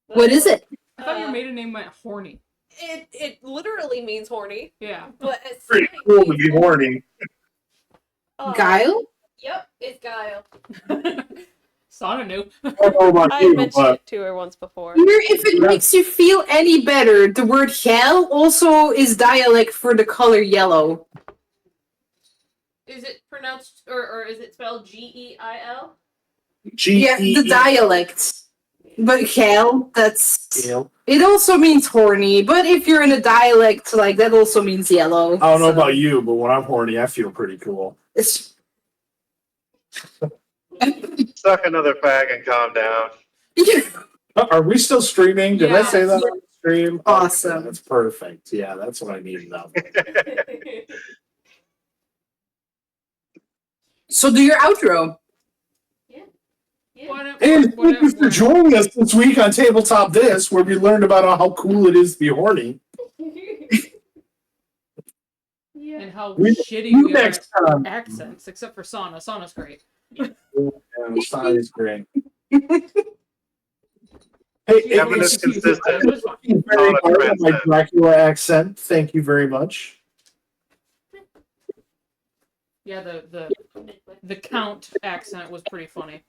What is it? I thought your maiden name meant horny. It literally means horny, Yeah. but as Pretty slang cool to means be horny. Guile? Yep, it's Guile. Sana knew. I don't know about I you, mentioned but it to her once before. Here, if it makes you feel any better, the word hell also is dialect for the color yellow. Is it pronounced or is it spelled Geil? Yeah, the dialect. But hell, that's... It also means horny, but if you're in a dialect, like, that also means yellow. I don't know about you, but when I'm horny, I feel pretty cool. It's... Suck another fag and calm down. Are we still streaming? Did I say that on the stream? Awesome. That's perfect. Yeah, that's what I need now. So do your outro. And thank you for joining us this week on Tabletop This, where we learned about how cool it is to be horny. And how We- shitty you we are next at time. accents, except for Sana. Sana's great. Yeah, Sana's great. She's Hey, Kevin is confused. consistent. It was fine. Thank you very Sonic much for my Transcend. Dracula accent. Thank you very much. Yeah, the Count accent was pretty funny.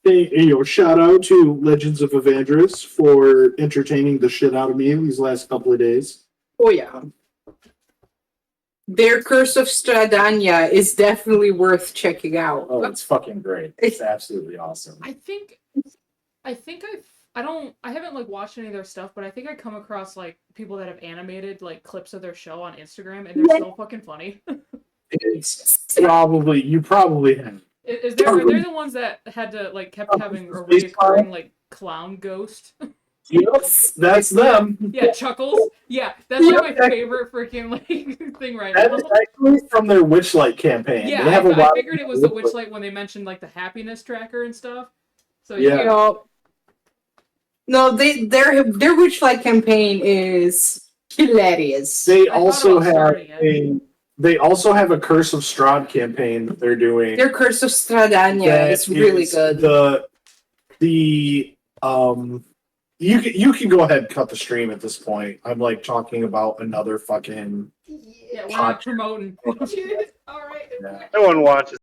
Hey, shout out to Legends of Evandris for entertaining the shit out of me these last couple of days. Oh yeah. Their Curse of Stradania is definitely worth checking out. Oh, it's fucking great. It's absolutely awesome. I think I haven't like watched any of their stuff, but I think I come across like people that have animated like clips of their show on Instagram, and they're so fucking funny. It's probably, you probably have. Are they the ones that had to like kept having a reoccurring like clown ghost? Yes, that's them. Yeah, Chuckles. Yeah, that's like my favorite freaking like thing right That now. is actually from their Witchlight campaign. Yeah, They have a I lot figured it was the Witchlight when they mentioned like the happiness tracker and stuff. So Yeah. You know, no, their Witchlight campaign is hilarious. They I thought also about have starting a Curse of Strahd campaign that they're doing. Their Curse of Stradania That is really is good. You can go ahead and cut the stream at this point. I'm like talking about another fucking Yeah, we're not promoting. All right. yeah. No one watches.